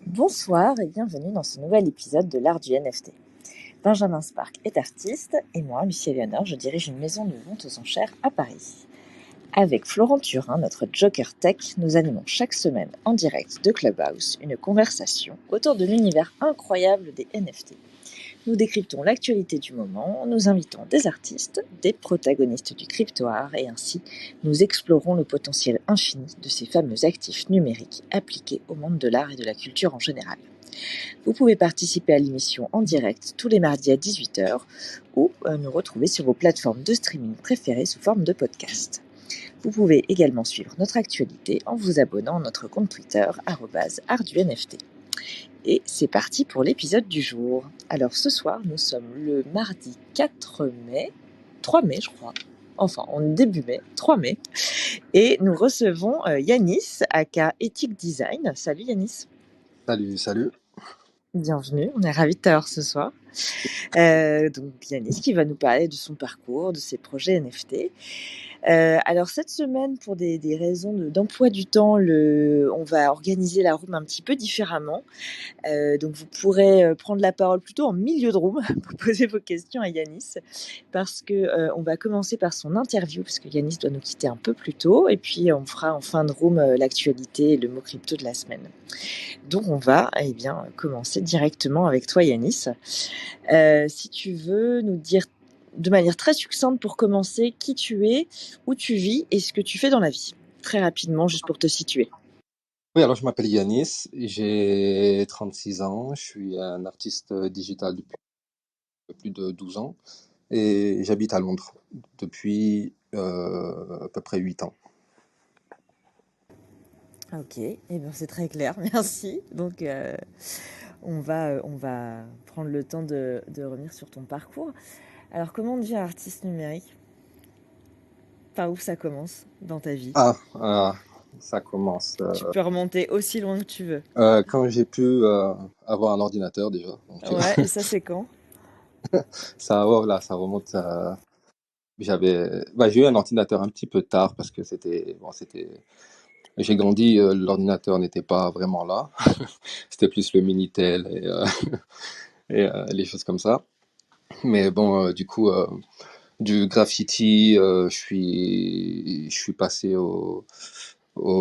Bonsoir et bienvenue dans ce nouvel épisode de l'art du NFT. Benjamin Spark est artiste et moi, Lucie Eleanor, je dirige une maison de vente aux enchères à Paris. Avec Florent Turin, notre Joker Tech, nous animons chaque semaine en direct de Clubhouse une conversation autour de l'univers incroyable des NFT. Nous décryptons l'actualité du moment, nous invitons des artistes, des protagonistes du crypto-art et ainsi nous explorons le potentiel infini de ces fameux actifs numériques appliqués au monde de l'art et de la culture en général. Vous pouvez participer à l'émission en direct tous les mardis à 18h ou nous retrouver sur vos plateformes de streaming préférées sous forme de podcast. Vous pouvez également suivre notre actualité en vous abonnant à notre compte Twitter @artdunft. Et c'est parti pour l'épisode du jour. Alors ce soir, nous sommes le mardi 4 mai, 3 mai je crois, enfin en début mai, 3 mai, et nous recevons Yanis, aka Ethic Design. Salut Yanis. Salut. Bienvenue, on est ravis de t'avoir ce soir. Donc Yanis qui va nous parler de son parcours, de ses projets NFT. Alors cette semaine, pour des raisons d'emploi du temps, on va organiser la room un petit peu différemment. Donc vous pourrez prendre la parole plutôt en milieu de room pour poser vos questions à Yanis, parce que on va commencer par son interview, parce que Yanis doit nous quitter un peu plus tôt, et puis on fera en fin de room l'actualité et le mot crypto de la semaine. Donc on va commencer directement avec toi Yanis. Si tu veux nous dire de manière très succincte pour commencer qui tu es, où tu vis et ce que tu fais dans la vie. Très rapidement, juste pour te situer. Oui, alors je m'appelle Yanis, j'ai 36 ans, je suis un artiste digital depuis plus de 12 ans et j'habite à Londres depuis à peu près 8 ans. Ok, c'est très clair, merci. Donc on va prendre le temps de revenir sur ton parcours. Alors comment on devient artiste numérique? Par où ça commence dans ta vie? Ça commence Tu peux remonter aussi loin que tu veux. quand j'ai pu avoir un ordinateur déjà. Donc, Ouais, et ça c'est quand? voilà, ça remonte j'ai eu un ordinateur un petit peu tard parce que j'ai grandi, l'ordinateur n'était pas vraiment là. C'était plus le Minitel et les choses comme ça. Mais bon, du coup, du graffiti, je suis passé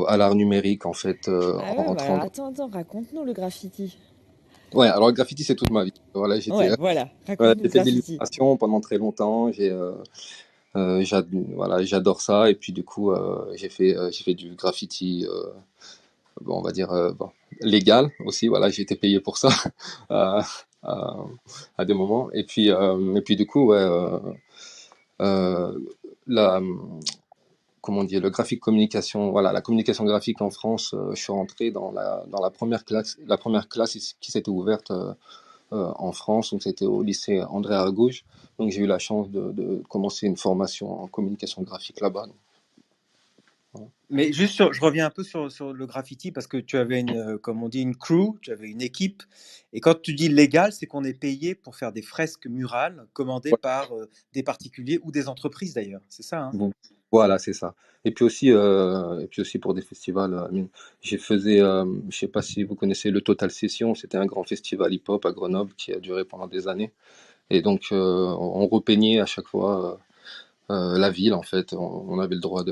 à l'art numérique en fait, Ah en ouais, bah rentrant alors dans... attends, raconte-nous le graffiti. Ouais, alors le graffiti c'est toute ma vie. Voilà, Ouais, voilà, voilà, raconte-nous j'ai le fait de graffiti. l'illustration pendant très longtemps. Voilà, j'adore ça et puis du coup, j'ai fait du graffiti, bon, on va dire bon, légal aussi. Voilà, j'ai été payé pour ça à, à- à des moments. Et puis du coup, ouais. Euh, la, Comment dire, le graphique communication, voilà, la communication graphique en France, je suis rentré dans la première classe qui s'était ouverte en France, donc c'était au lycée André Argouges. Donc j'ai eu la chance de commencer une formation en communication graphique là-bas. Voilà. Mais juste, je reviens un peu sur le graffiti parce que tu avais comme on dit, une crew, tu avais une équipe. Et quand tu dis légal, c'est qu'on est payé pour faire des fresques murales commandées Ouais, par des particuliers ou des entreprises d'ailleurs. C'est ça, hein? bon, voilà, c'est ça. Et puis aussi pour des festivals. Je sais pas si vous connaissez le Total Session, c'était un grand festival hip-hop à Grenoble qui a duré pendant des années. Et donc, on repeignait à chaque fois la ville, en fait. On avait le droit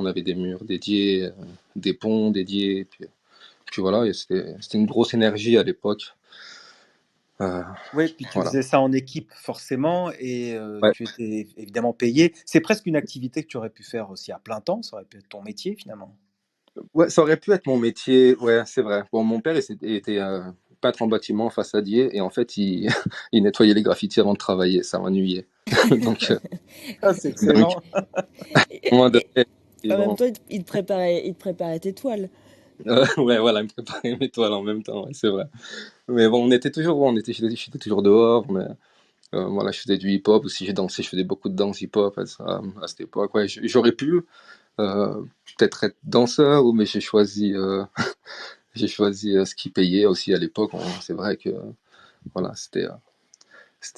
on avait des murs dédiés, des ponts dédiés. Puis voilà, et c'était une grosse énergie à l'époque. Euh, Oui, puis tu voilà. faisais ça en équipe forcément et Ouais. tu étais évidemment payé. C'est presque une activité que tu aurais pu faire aussi à plein temps. Ça aurait pu être ton métier finalement. Ouais, ça aurait pu être mon métier. Ouais, c'est vrai. Bon, mon père était peintre en bâtiment, façadier, et en fait, il, il nettoyait les graffitis avant de travailler. Ça m'ennuyait. Donc, Ah, c'est donc, excellent. à un moment Et donné, en même bon, temps, il te préparait tes toiles. ouais, voilà, il me préparait mes toiles en même temps, ouais, c'est vrai. Mais bon, j'étais toujours dehors. Voilà, je faisais du hip-hop aussi, j'ai dansé, je faisais beaucoup de danse hip-hop à cette époque. Ouais, j'aurais pu euh, peut-être être danseur, mais j'ai choisi ce qui payait aussi à l'époque. C'est vrai que voilà, c'était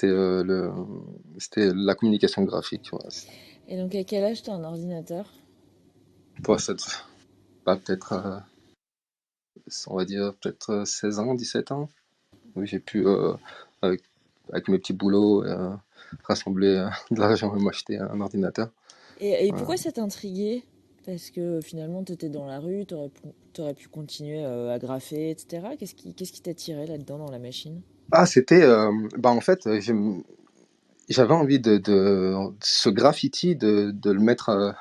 euh, le, c'était la communication graphique. Voilà. Et donc à quel âge t'as un ordinateur? Toi, ça, pas peut-être on va dire peut-être 16 ans, 17 ans, où j'ai pu, avec, avec mes petits boulots, rassembler de l'argent et m'acheter un ordinateur. Et Voilà. pourquoi ça t'intriguait? Parce que finalement, tu étais dans la rue, t'aurais pu continuer à graffer, etc. Qu'est-ce qui t'attirait là-dedans dans la machine? Ah, c'était, bah en fait, j'avais envie ce graffiti, de le mettre,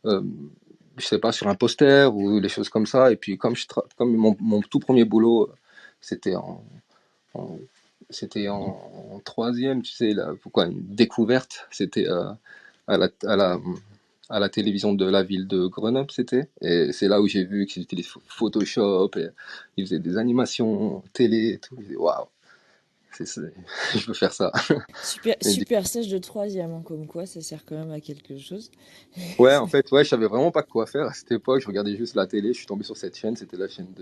euh, je sais pas, sur un poster ou des choses comme ça. Et puis comme mon tout premier boulot, c'était en, c'était en troisième, tu sais, là, pourquoi une découverte, c'était à la, à la, à la télévision de la ville de Grenoble, c'était. Et c'est là où j'ai vu qu'ils utilisaient Photoshop, et ils faisaient des animations télé et tout. Je disais, waouh, je veux faire ça. Super, Et du- super stage de troisième, hein, comme quoi ça sert quand même à quelque chose. ouais, en fait, ouais, je savais vraiment pas quoi faire à cette époque. Je regardais juste la télé. Je suis tombé sur cette chaîne. C'était la chaîne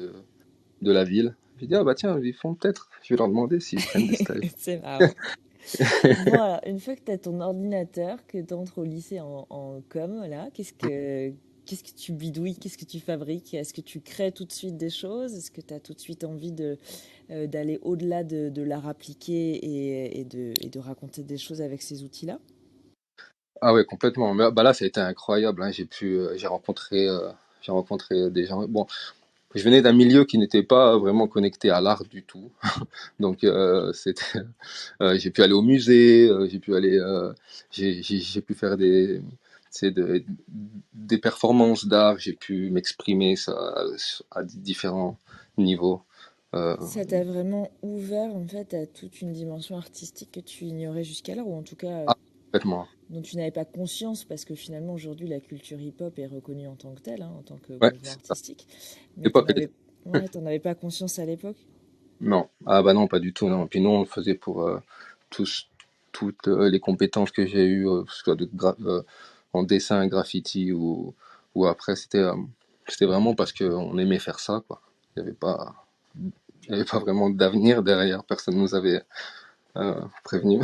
de la ville. J'ai dit, ah bah tiens, ils font peut-être. Je vais leur demander s'ils prennent des stages. C'est marrant. Bon, alors, une fois que tu as ton ordinateur, que tu entres au lycée en com, là, qu'est-ce que tu bidouilles? Qu'est-ce que tu fabriques? Est-ce que tu crées tout de suite des choses? Est-ce que tu as tout de suite envie d'aller au-delà de l'art appliqué et de raconter des choses avec ces outils-là? Ah ouais, complètement. Mais, bah là, ça a été incroyable, hein. J'ai rencontré des gens. Bon, je venais d'un milieu qui n'était pas vraiment connecté à l'art du tout. Donc, j'ai pu aller au musée, j'ai pu faire tu sais, des performances d'art, j'ai pu m'exprimer ça à différents niveaux. Euh, Ça t'a vraiment ouvert en fait à toute une dimension artistique que tu ignorais jusqu'alors, ou en tout cas ah, complètement. dont tu n'avais pas conscience, parce que finalement aujourd'hui la culture hip-hop est reconnue en tant que telle, hein, en tant que Ouais, mouvement c'est ça. artistique, mais C'est pas que- ouais, t'en avais pas conscience à l'époque. Non, ah bah non, pas du tout, non. Puis nous, on le faisait pour tous, toutes les compétences que j'ai eues, que ce soit en dessin, graffiti ou après, c'était vraiment parce qu'on aimait faire ça, quoi. Il n'y avait pas, il y avait pas vraiment d'avenir derrière, personne nous avait prévenu.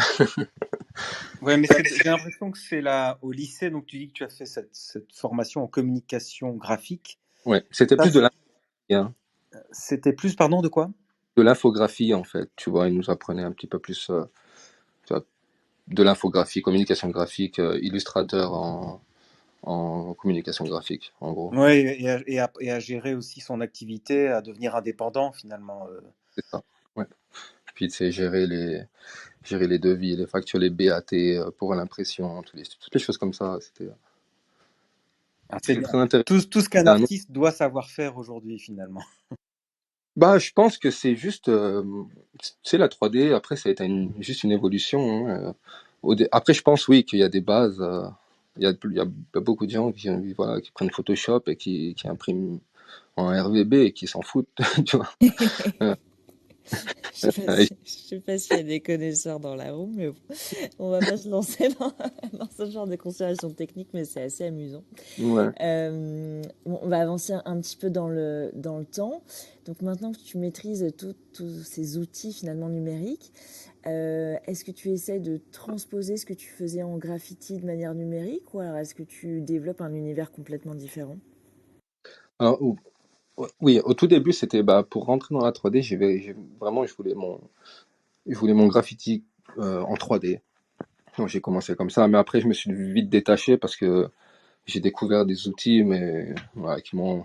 Ouais, mais j'ai l'impression que c'est là au lycée, donc tu dis que tu as fait cette formation en communication graphique. Ouais, c'était Ça, plus hein, c'était plus, pardon, de quoi? de l'infographie, en fait, tu vois, ils nous apprenaient un petit peu plus tu vois, de l'infographie, communication graphique, illustrateur en communication graphique, en gros. Ouais, et à gérer aussi son activité, à devenir indépendant finalement. C'est ça. Ouais. Puis, tu sais, gérer les devis, les factures, les BAT pour l'impression, toutes les choses comme ça. Ah, c'est C'était bien. très intéressant. Tout ce qu'un Ah, non. artiste doit savoir faire aujourd'hui finalement. Bah, je pense que c'est juste, tu la 3D, après, ça a été juste une évolution, hein. Après, je pense, oui, qu'il y a des bases. Il y a beaucoup de gens voilà, qui prennent Photoshop et qui impriment en RVB et qui s'en foutent, tu vois. Euh, euh, Je sais pas s'il y a des connaisseurs dans la room, mais bon, on va pas se lancer dans ce genre de considérations techniques, mais c'est assez amusant. ouais. Bon, on va avancer un petit peu dans le temps. Donc maintenant que tu maîtrises tous ces outils finalement numériques, est-ce que tu essaies de transposer ce que tu faisais en graffiti de manière numérique, ou alors est-ce que tu développes un univers complètement différent? Alors, oui, au tout début, c'était bah, pour rentrer dans la 3D, vraiment, je voulais mon graffiti en 3D. Donc j'ai commencé comme ça, mais après je me suis vite détaché parce que j'ai découvert des outils, mais voilà, qui ont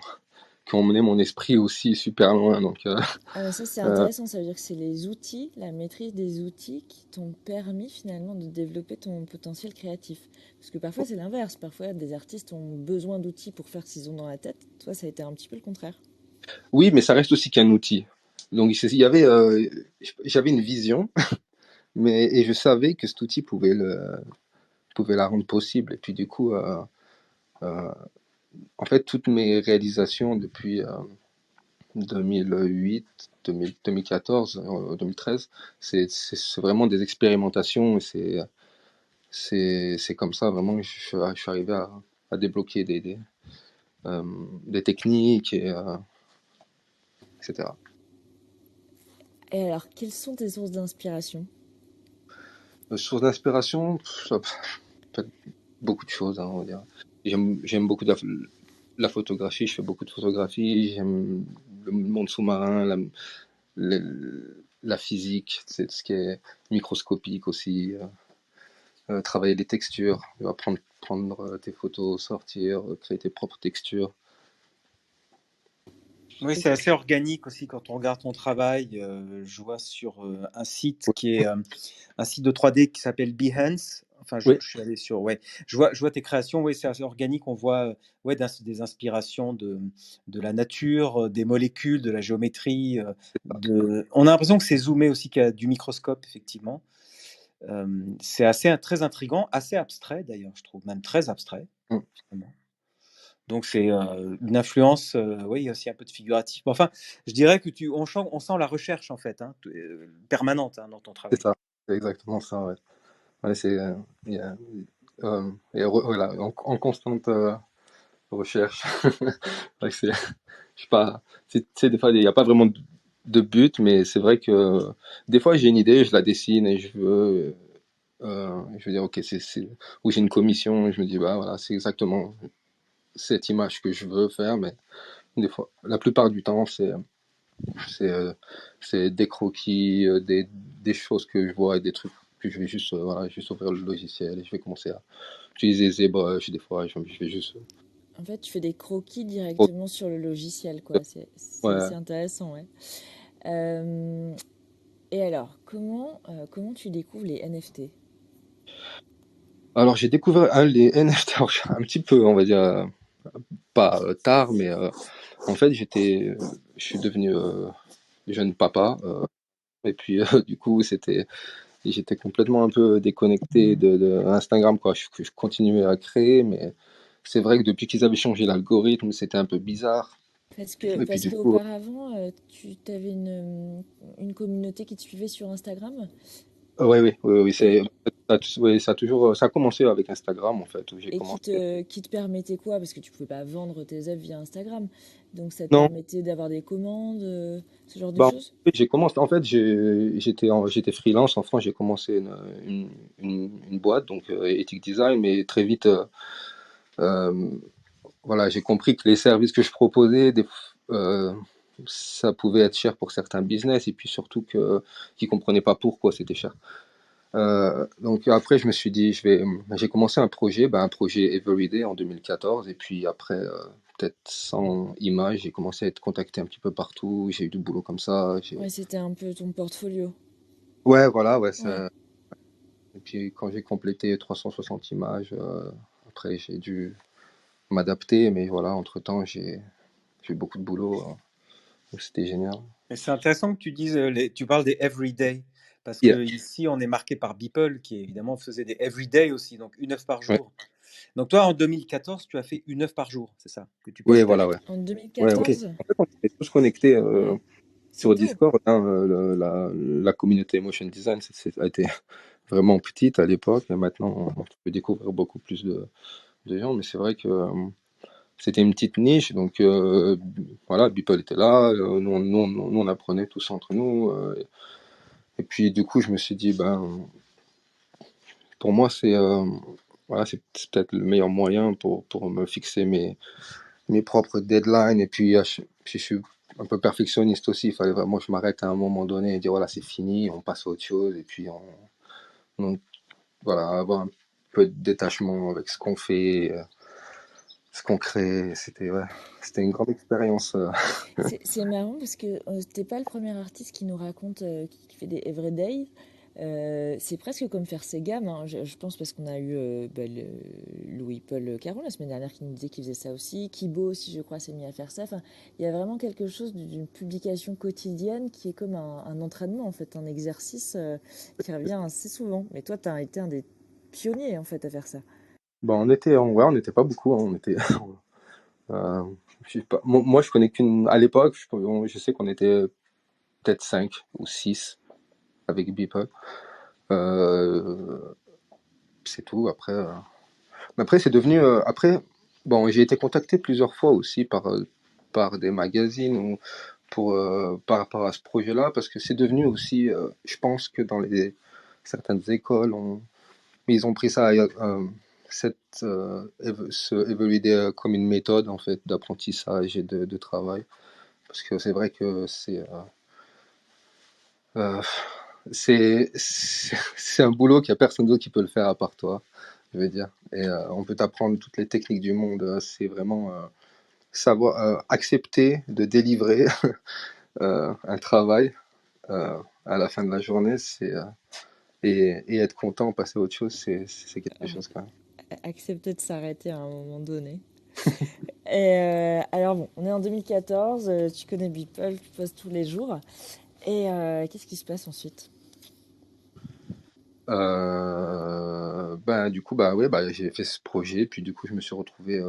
mené mon esprit aussi super loin. Donc Ah bah ça c'est euh, intéressant, ça veut dire que c'est les outils, la maîtrise des outils qui t'ont permis finalement de développer ton potentiel créatif. Parce que parfois c'est l'inverse, parfois des artistes ont besoin d'outils pour faire ce qu'ils ont dans la tête. Toi ça a été un petit peu le contraire. oui, mais ça reste aussi qu'un outil. Donc j'avais une vision, et je savais que cet outil pouvait la rendre possible. Et puis du coup, euh, en fait, toutes mes réalisations depuis 2008, 2014, 2013, c'est vraiment des expérimentations. Et c'est comme ça vraiment que je suis arrivé à débloquer euh, des techniques, etc. Et alors, quelles sont tes sources d'inspiration? Source d'inspiration, ça peut être beaucoup de choses, hein, on va dire. J'aime beaucoup la photographie, je fais beaucoup de photographie, j'aime le monde sous-marin, la physique, c'est ce qui est microscopique aussi. Travailler les textures, prendre tes photos, sortir, créer tes propres textures. Oui, c'est assez organique aussi quand on regarde ton travail. Je vois sur un site qui est un site de 3D qui s'appelle Behance. Enfin, Oui, je suis allé sur, ouais, je vois tes créations. Oui, c'est assez organique. On voit ouais, des inspirations de la nature, des molécules, de la géométrie. On a l'impression que c'est zoomé aussi qu'il y a du microscope, effectivement. C'est assez très intriguant, assez abstrait d'ailleurs, je trouve, même très abstrait. mm, Finalement. Donc c'est une influence, oui, aussi un peu de figuratif. Mais enfin, je dirais que on sent la recherche en fait, hein, permanente hein, dans ton c'est travail. ça, c'est exactement ça. Ouais. Ouais, il y a, voilà, en constante recherche. C'est vrai que je sais pas, tu sais, des fois, il n'y a pas vraiment de but, mais c'est vrai que des fois, j'ai une idée, je la dessine et je veux dire, ok, ou j'ai une commission, et je me dis, bah voilà, c'est exactement cette image que je veux faire, mais des fois, la plupart du temps, c'est, euh, c'est des croquis, des choses que je vois et des trucs que je vais juste, voilà, juste ouvrir le logiciel et je vais commencer à utiliser ZBrush des fois, je vais juste. En fait, tu fais des croquis Oh, directement sur le logiciel, quoi. C'est ouais. assez intéressant, ouais. Euh, et alors, comment tu découvres les NFT? Alors j'ai découvert les NFT alors, un petit peu, on va dire, pas tard, mais en fait je suis devenu jeune papa, et puis du coup j'étais complètement un peu déconnecté de Instagram, quoi. Je continuais à créer, mais c'est vrai que depuis qu'ils avaient changé l'algorithme, c'était un peu bizarre. Et puis Parce du coup, qu'auparavant, tu avais une communauté qui te suivait sur Instagram ouais, oui, oui, oui, et, ouais, ça a toujours, ça a commencé avec Instagram en fait, où j'ai et commencé. qui te permettait quoi? Parce que tu pouvais pas vendre tes œuvres via Instagram. Donc ça te Non, permettait d'avoir des commandes, ce genre de bah, choses? j'ai commencé, en fait, j'étais freelance en France, j'ai commencé une boîte, donc Ethic Design, mais très vite, euh, voilà, j'ai compris que les services que je proposais, euh, ça pouvait être cher pour certains business, et puis surtout qu'ils ne comprenaient pas pourquoi c'était cher. Donc après, je me suis dit, j'ai commencé un projet Everyday en 2014, et puis après, peut-être 100 images, j'ai commencé à être contacté un petit peu partout, j'ai eu du boulot comme ça. Ouais, c'était un peu ton portfolio. Ouais, voilà, ouais. Ouais. Et puis quand j'ai complété 360 images, après j'ai dû m'adapter, mais voilà, entre-temps, j'ai eu beaucoup de boulot, donc c'était génial. Mais c'est intéressant que tu dises, tu parles des everyday, parce Yeah. que ici on est marqué par Beeple, qui évidemment faisait des everyday aussi, donc une œuvre par Ouais. jour. Donc toi, en 2014, tu as fait une œuvre par jour, c'est ça, que tu Oui, postais. voilà, ouais. En Ouais, ouais. Ok. 2014? En fait, on était tous connectés Ouais. C'est sur tôt. Discord, hein, la communauté Motion Design a été vraiment petite à l'époque, et maintenant on peut découvrir beaucoup plus de gens, mais c'est vrai que c'était une petite niche, donc voilà, Beeple était là, nous, on apprenait tous entre nous, et puis du coup je me suis dit, ben, pour moi voilà, c'est peut-être le meilleur moyen pour me fixer mes propres deadlines, et puis je suis un peu perfectionniste aussi, il fallait vraiment que je m'arrête à un moment donné et dire voilà, c'est fini, on passe à autre chose, et puis on- voilà, avoir un peu de détachement avec ce qu'on fait, ce qu'on crée. C'était une grande expérience. C'est marrant parce que t'es pas le premier artiste qui nous raconte, qui fait des everyday. C'est presque comme faire ses gammes, hein. Je pense parce qu'on a eu Louis-Paul Caron la semaine dernière qui nous disait qu'il faisait ça aussi. Kibo aussi, je crois, s'est mis à faire ça. Enfin, il y a vraiment quelque chose d'une publication quotidienne qui est comme un entraînement, en fait, un exercice qui revient assez souvent. Mais toi, tu as été un des pionniers, en fait, à faire ça. Bon, ouais, on n'était pas beaucoup, hein, on était. euh, je sais pas, moi, je connais qu'une. À l'époque, je sais qu'on était peut-être 5 ou 6 avec Beeple. Euh, c'est tout. Mais après, c'est devenu. Après, bon, j'ai été contacté plusieurs fois aussi par des magazines ou par rapport à ce projet-là, parce que c'est devenu aussi. Je pense que dans certaines écoles, ils ont pris ça, ce Everyday comme une méthode en fait d'apprentissage et de travail. parce que c'est vrai que euh, c'est un boulot qu'il n'y a personne d'autre qui peut le faire à part toi, je veux dire. Et on peut t'apprendre toutes les techniques du monde. C'est vraiment savoir accepter de délivrer un travail à la fin de la journée, et être content, passer à autre chose, c'est quelque chose quand même. Accepter de s'arrêter à un moment donné. Et alors bon, on est en 2014, tu connais Beeple, tu postes tous les jours. Et qu'est-ce qui se passe ensuite? Ben, du coup, bah, ouais, bah, j'ai fait ce projet, puis du coup, je me suis retrouvé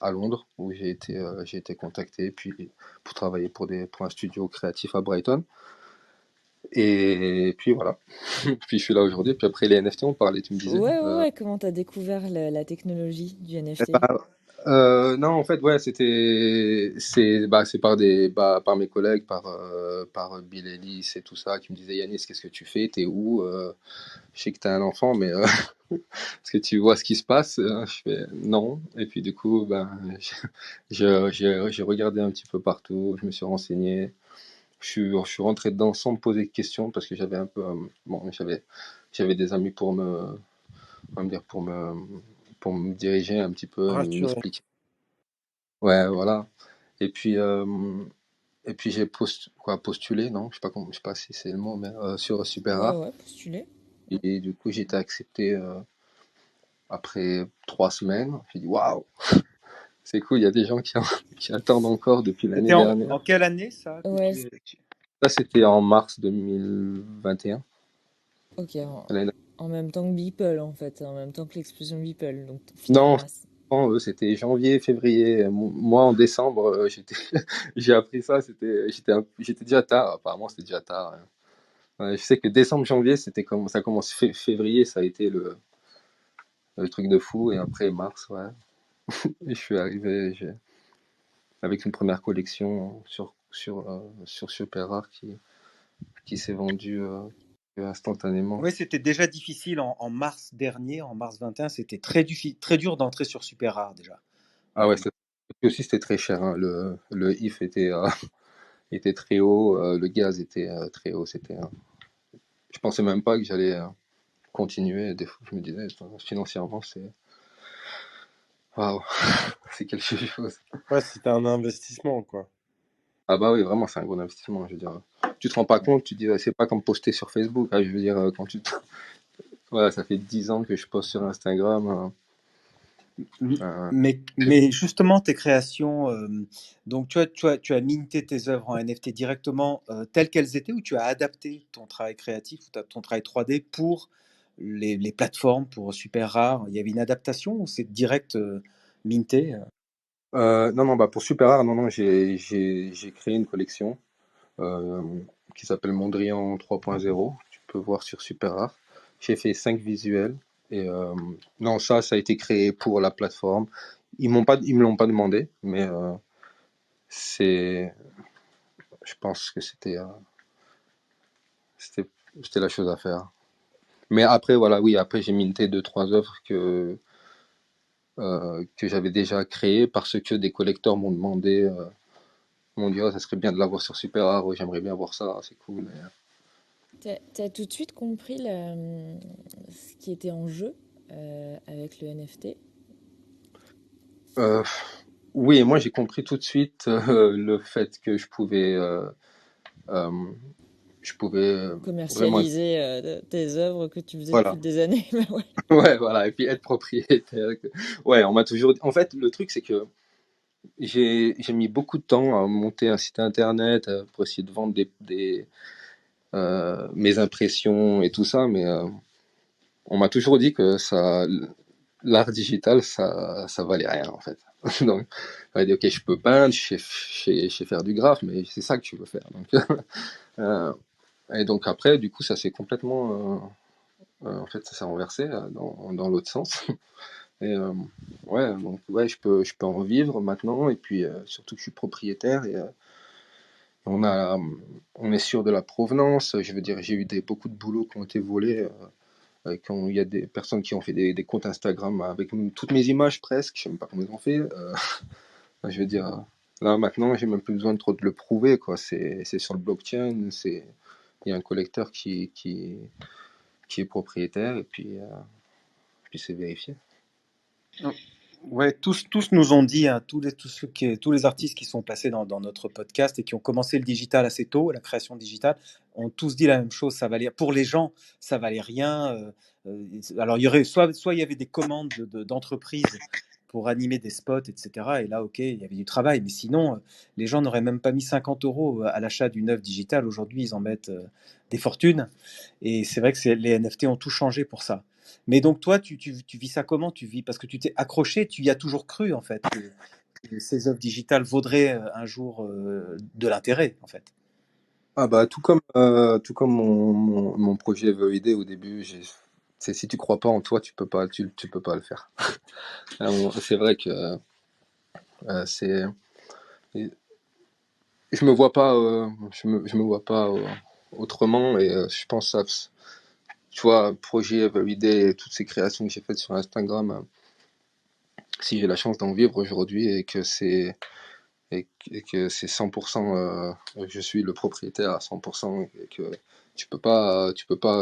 à Londres, où j'ai été contacté puis, pour travailler pour un studio créatif à Brighton. Et puis voilà, puis je suis là aujourd'hui. Puis après les NFT, on parlait, tu me disais. Ouais, ouais, ouais, comment t'as découvert la technologie du Eh NFT? ben, non, en fait, ouais, c'est par mes collègues, par Bill Ellis et tout ça, qui me disaient, Yanis, qu'est-ce que tu fais? T'es où? Je sais que t'as un enfant, mais est-ce que tu vois ce qui se passe? Je fais non. Et puis du coup, ben, j'ai regardé un petit peu partout, je me suis renseigné, je suis rentré dedans sans me poser de questions parce que j'avais un peu, bon, j'avais des amis on va me dire, pour me diriger un petit peu, Rassuré. m'expliquer. Ouais, voilà. Et puis, j'ai postulé, non, je sais pas si c'est le mot, mais sur Super Ouais, Rare. ouais, postuler. Et du coup, j'ai été accepté après 3 semaines. J'ai dit waouh, c'est cool, il y a des gens qui attendent encore depuis l'année C'était dernière. en quelle année ça que Ouais, Ça, c'était en mars 2021. ok, L'année en même temps que Beeple en fait, en même temps que l'explosion Beeple, donc Non, finalement assez. eux, c'était janvier, février. Moi, en décembre, j'ai appris ça, j'étais déjà tard. Apparemment, c'était déjà tard, hein. Ouais, je sais que décembre, janvier, c'était comme ça commence. Février, ça a été le truc de fou. Et après, mars, ouais. Et je suis arrivé avec une première collection sur Super Rare qui s'est vendue instantanément. Oui, c'était déjà difficile en mars dernier, en mars 21, c'était très dur d'entrer sur Super Rare déjà. Ah ouais, et aussi c'était très cher, hein. Le IF était très haut, le gaz était très haut. Je pensais même pas que j'allais continuer. Des fois, je me disais, financièrement, c'est waouh, c'est quelque chose. Ouais, c'était un investissement, quoi. Ah bah oui, vraiment, c'est un gros investissement. Je veux dire, tu te rends pas compte, tu te dis, ouais, c'est pas comme poster sur Facebook, hein. Je veux dire, voilà, ça fait 10 ans que je poste sur Instagram. Euh, Mais justement, tes créations, donc tu as minté tes œuvres en NFT directement telles qu'elles étaient, ou tu as adapté ton travail créatif ou ton travail 3D pour les plateformes, pour Super Rare? Il y avait une adaptation ou c'est direct minté? non, non, bah pour Super Rare, non, non, j'ai créé une collection euh, qui s'appelle Mondrian 3.0. Tu peux voir sur Super Rare. J'ai fait 5 visuels. Et non, ça a été créé pour la plateforme. Ils me l'ont pas demandé, mais c'est, je pense que c'était, c'était la chose à faire. Mais après, voilà, oui, après j'ai minté deux, trois œuvres que j'avais déjà créées parce que des collecteurs m'ont demandé, m'ont dit, oh, ça serait bien de l'avoir sur Super Rare, ouais, j'aimerais bien voir ça, c'est cool. T'as tout de suite compris ce qui était en jeu avec le NFT? Euh, oui, moi j'ai compris tout de suite le fait que euh, je pouvais vraiment, Commercialiser tes œuvres que tu faisais depuis voilà, des années. Bah ouais. ouais, voilà, et puis être propriétaire. Ouais, on m'a toujours dit. En fait, le truc c'est que j'ai mis beaucoup de temps à monter un site internet pour essayer de vendre mes impressions et tout ça, mais on m'a toujours dit que l'art digital, ça valait rien en fait. Donc, on m'a dit, ok, je peux peindre, je sais faire du graphe, mais c'est ça que tu veux faire. Donc, et donc après, du coup, ça s'est complètement, en fait, ça s'est renversé dans l'autre sens. Et ouais, donc ouais, je peux en vivre maintenant, et puis surtout que je suis propriétaire et on a, on est sûr de la provenance. Je veux dire, j'ai eu beaucoup de boulots qui ont été volés. Quand il y a des personnes qui ont fait des comptes Instagram avec toutes mes images presque, je ne sais même pas comment ils ont fait. Je veux dire, Là, maintenant, j'ai même plus besoin de trop de le prouver, quoi. C'est sur le blockchain, il y a un collecteur qui est propriétaire, et puis c'est vérifié. Ouais, tous nous ont dit, hein, tous les artistes qui sont passés dans notre podcast et qui ont commencé le digital assez tôt, la création digitale, ont tous dit la même chose. Ça valait, pour les gens, ça valait rien. Alors, il y aurait, soit il y avait des commandes d'entreprises pour animer des spots, etc. Et là, OK, il y avait du travail. Mais sinon, les gens n'auraient même pas mis 50 euros à l'achat d'une œuvre digitale. Aujourd'hui, ils en mettent des fortunes. Et c'est vrai que les NFT ont tout changé pour ça. Mais donc toi, tu vis ça comment? Tu vis parce que tu t'es accroché, tu y as toujours cru en fait que ces œuvres digitales vaudraient un jour de l'intérêt en fait. Ah bah tout comme mon projet VEID au début, c'est si tu crois pas en toi, tu peux pas le faire. C'est vrai que c'est je me vois pas je me vois pas autrement et je pense à tu vois projet VEID et toutes ces créations que j'ai faites sur Instagram, si j'ai la chance d'en vivre aujourd'hui et que c'est 100%, je suis le propriétaire à 100% et que tu peux pas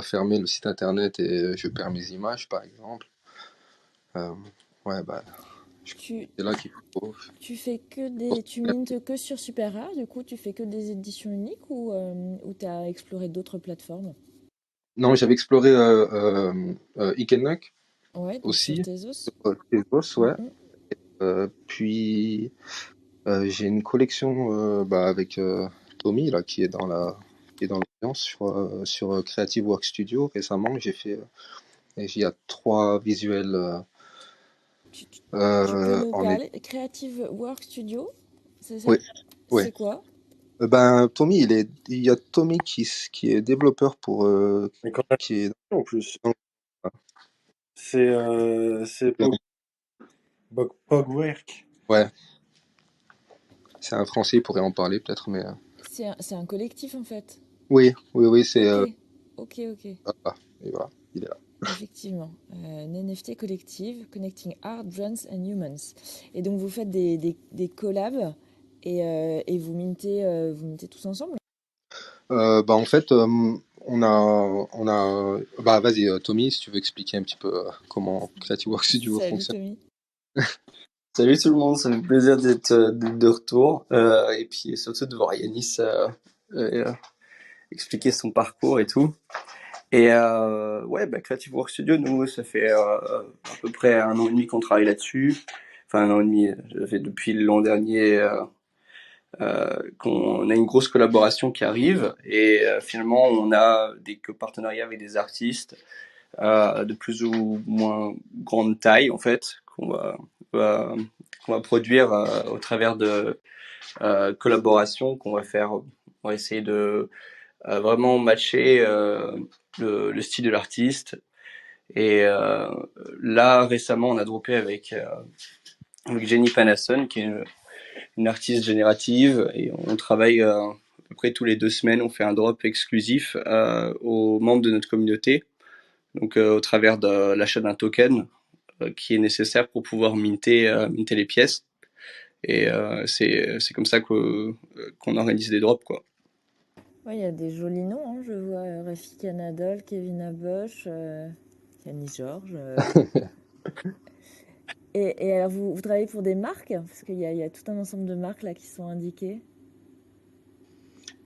fermer le site internet et je perds mes images, par exemple. Euh, ouais, bah, Tu, c'est là qu'il faut. tu fais que des, tu mintes que sur Super Rare, du coup, tu fais que des éditions uniques ou tu as exploré d'autres plateformes? Non, j'avais exploré Ikenak Ouais, donc sur aussi, Tezos. Tezos, ouais. Mhm. Puis j'ai une collection bah, avec Tommy là qui est dans l'ambiance sur Creative Work Studio. Récemment, j'ai fait et il y a 3 visuels Tu, tu- tu peux nous en est. parler? Creative Work Studio, c'est ça? Oui, oui. C'est quoi? Ben Tommy, il y a Tommy qui est développeur pour Mais quand on qui est en plus, dans- c'est Pogwork. ouais, c'est un Français, il pourrait en parler peut-être, mais C'est un collectif en fait. oui, c'est Ok, ok. ah, et voilà, il est là. Effectivement. Une NFT collective, Connecting Art, Brands and Humans. Et donc vous faites des collabs et vous mintez tous ensemble? Bah en fait, on a bah vas-y Tommy, si tu veux expliquer un petit peu comment Creative Work Studio Salut fonctionne. Tommy. Salut tout le monde, ça me fait plaisir d'être de retour et puis surtout de voir Yanis euh, expliquer son parcours et tout. Et ouais, bah, Creative Work Studio, nous, ça fait à peu près 1 an et demi qu'on travaille là-dessus. Enfin 1 an et demi, ça fait depuis l'an dernier qu'on a une grosse collaboration qui arrive et finalement on a des partenariats avec des artistes de plus ou moins grande taille en fait va- qu'on va produire au travers de collaborations qu'on va faire. On va essayer de vraiment matcher le style de l'artiste. Et là récemment on a droppé avec Jenny Panasson qui est une artiste générative et on travaille à peu près tous les 2 semaines, on fait un drop exclusif aux membres de notre communauté, donc au travers de l'achat d'un token qui est nécessaire pour pouvoir minter les pièces. Et c'est comme ça qu'on organise des drops, quoi. Ouais, il y a des jolis noms, hein. Je vois Rafik Anadol, Kevin Abosch, Camille Georges. Et alors vous travaillez pour des marques? Parce qu'il y a tout un ensemble de marques là qui sont indiquées.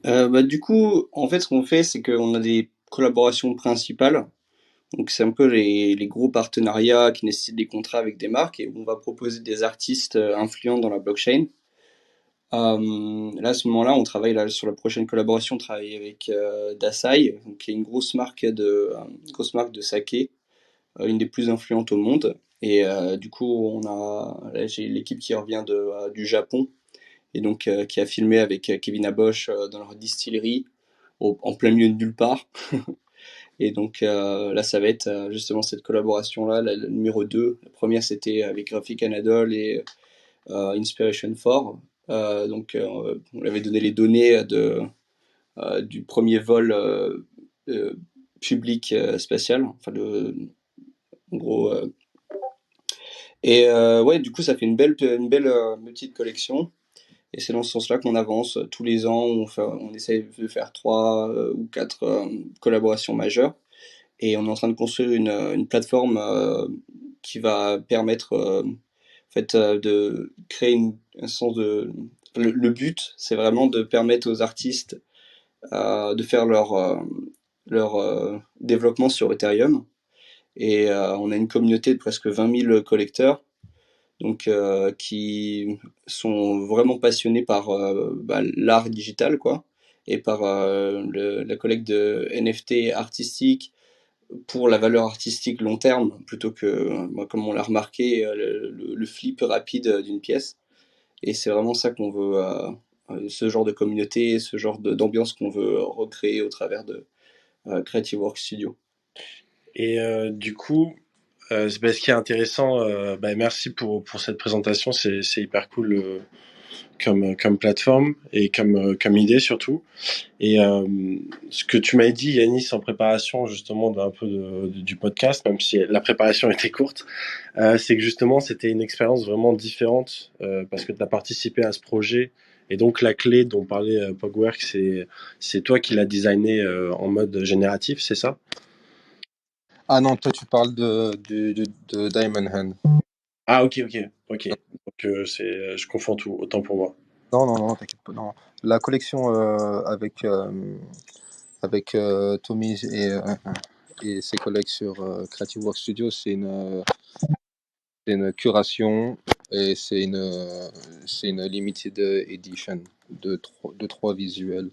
Bah, du coup, en fait, ce qu'on fait, c'est qu'on a des collaborations principales. Donc, c'est un peu les gros partenariats qui nécessitent des contrats avec des marques et on va proposer des artistes influents dans la blockchain. Là, à ce moment-là, on travaille là, sur la prochaine collaboration, on travaille avec Dasai, donc, qui est une grosse marque de saké, une des plus influentes au monde. Et du coup, là, j'ai l'équipe qui revient du Japon et donc qui a filmé avec Kevin Abosch dans leur distillerie en plein milieu de nulle part. Et donc là, ça va être justement cette collaboration-là, la numéro 2. La première, c'était avec Graphic Anadol et Inspiration 4. Donc, on avait donné les données du premier vol euh, public spatial. Enfin, en gros. Et ouais, du coup, ça fait une belle petite collection. Et c'est dans ce sens-là qu'on avance tous les ans. On essaie de faire 3 ou 4 collaborations majeures. Et on est en train de construire une plateforme qui va permettre de créer un sens de... Le but, c'est vraiment de permettre aux artistes de faire leur développement sur Ethereum. Et on a une communauté de presque 20 000 collecteurs donc, qui sont vraiment passionnés par l'art digital, quoi, et par la collecte de NFT artistiques pour la valeur artistique long terme, plutôt que, comme on l'a remarqué, le flip rapide d'une pièce. Et c'est vraiment ça qu'on veut, ce genre de communauté, ce genre d'ambiance qu'on veut recréer au travers de Creative Work Studio. Et du coup, ce qui est intéressant, merci pour cette présentation, c'est hyper cool comme plateforme et comme idée surtout. Et ce que tu m'avais dit, Yanis, en préparation justement du podcast, même si la préparation était courte, c'est que justement c'était une expérience vraiment différente parce que tu as participé à ce projet. Et donc la clé dont parlait Pogwork, c'est toi qui l'as designé en mode génératif, c'est ça? Ah non, toi tu parles de Diamond Hand. Ah ok. Donc je confonds tout, autant pour moi. Non, t'inquiète pas. Non. La collection avec Tommy et ses collègues sur Creative Work Studio, c'est une curation et c'est une limited edition de trois visuels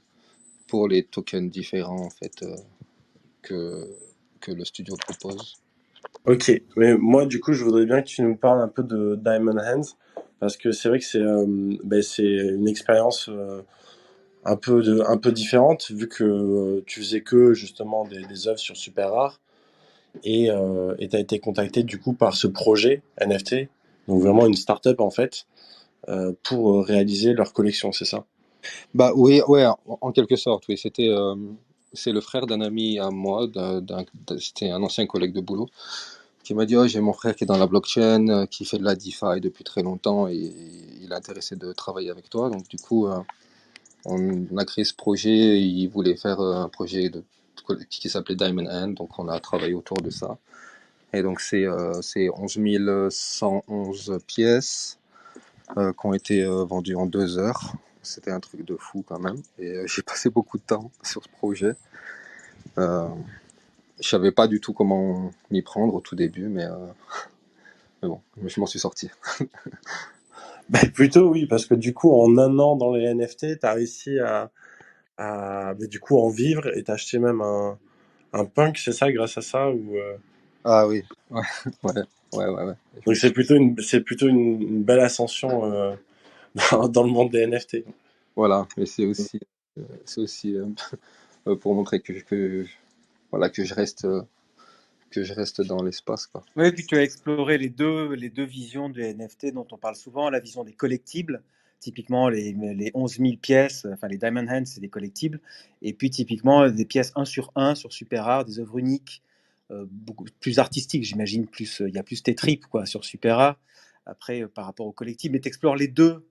pour les tokens différents en fait que, que le studio propose. Ok, mais moi du coup je voudrais bien que tu nous parles un peu de Diamond Hands parce que c'est vrai que c'est une expérience un peu différente vu que tu faisais que justement des œuvres sur Super Rare et tu as été contacté du coup par ce projet NFT, donc vraiment une start-up en fait, pour réaliser leur collection, c'est ça? Bah oui, ouais, en quelque sorte, oui. C'est le frère d'un ami à moi, c'était un ancien collègue de boulot, qui m'a dit, oh, j'ai mon frère qui est dans la blockchain, qui fait de la DeFi depuis très longtemps, et il est intéressé de travailler avec toi. Donc du coup, on a créé ce projet. Il voulait faire un projet qui s'appelait Diamond Hand, donc on a travaillé autour de ça. Et donc c'est 11 111 pièces qui ont été vendues en 2 heures. C'était un truc de fou quand même. Et j'ai passé beaucoup de temps sur ce projet. Je savais pas du tout comment m'y prendre au tout début, mais bon, je m'en suis sorti. Bah, plutôt oui, parce que du coup en un an dans les NFT, tu as réussi du coup en vivre et t'as acheté même un punk, c'est ça, grâce à ça ou Ah oui, ouais, ouais. Donc c'est plutôt une belle ascension dans le monde des NFT. Voilà, mais c'est aussi pour montrer voilà, que je reste dans l'espace, quoi. Oui, puis tu as exploré les deux visions du NFT dont on parle souvent, la vision des collectibles, typiquement les 11 000 pièces, enfin les Diamond Hands, c'est des collectibles, et puis typiquement des pièces 1 sur 1 sur Super Rare, des œuvres uniques, beaucoup plus artistiques, j'imagine, il y a plus T-Trip quoi, sur Super Rare, après par rapport aux collectibles, mais tu explores les deux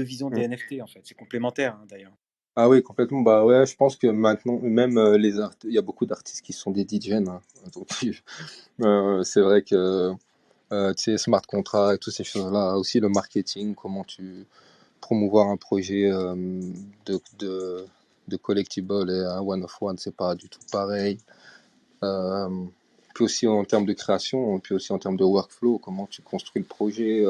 visions des NFT en fait, c'est complémentaire hein, d'ailleurs. Ah oui, complètement. Bah ouais, je pense que maintenant, même il y a beaucoup d'artistes qui sont des DJ, hein. Donc, c'est vrai que tu sais, smart contract, toutes ces choses-là, aussi le marketing, comment tu promouvoir un projet de, de, de collectible et un one of one, c'est pas du tout pareil. Euh, Puis aussi en termes de création, puis aussi en termes de workflow, comment tu construis le projet,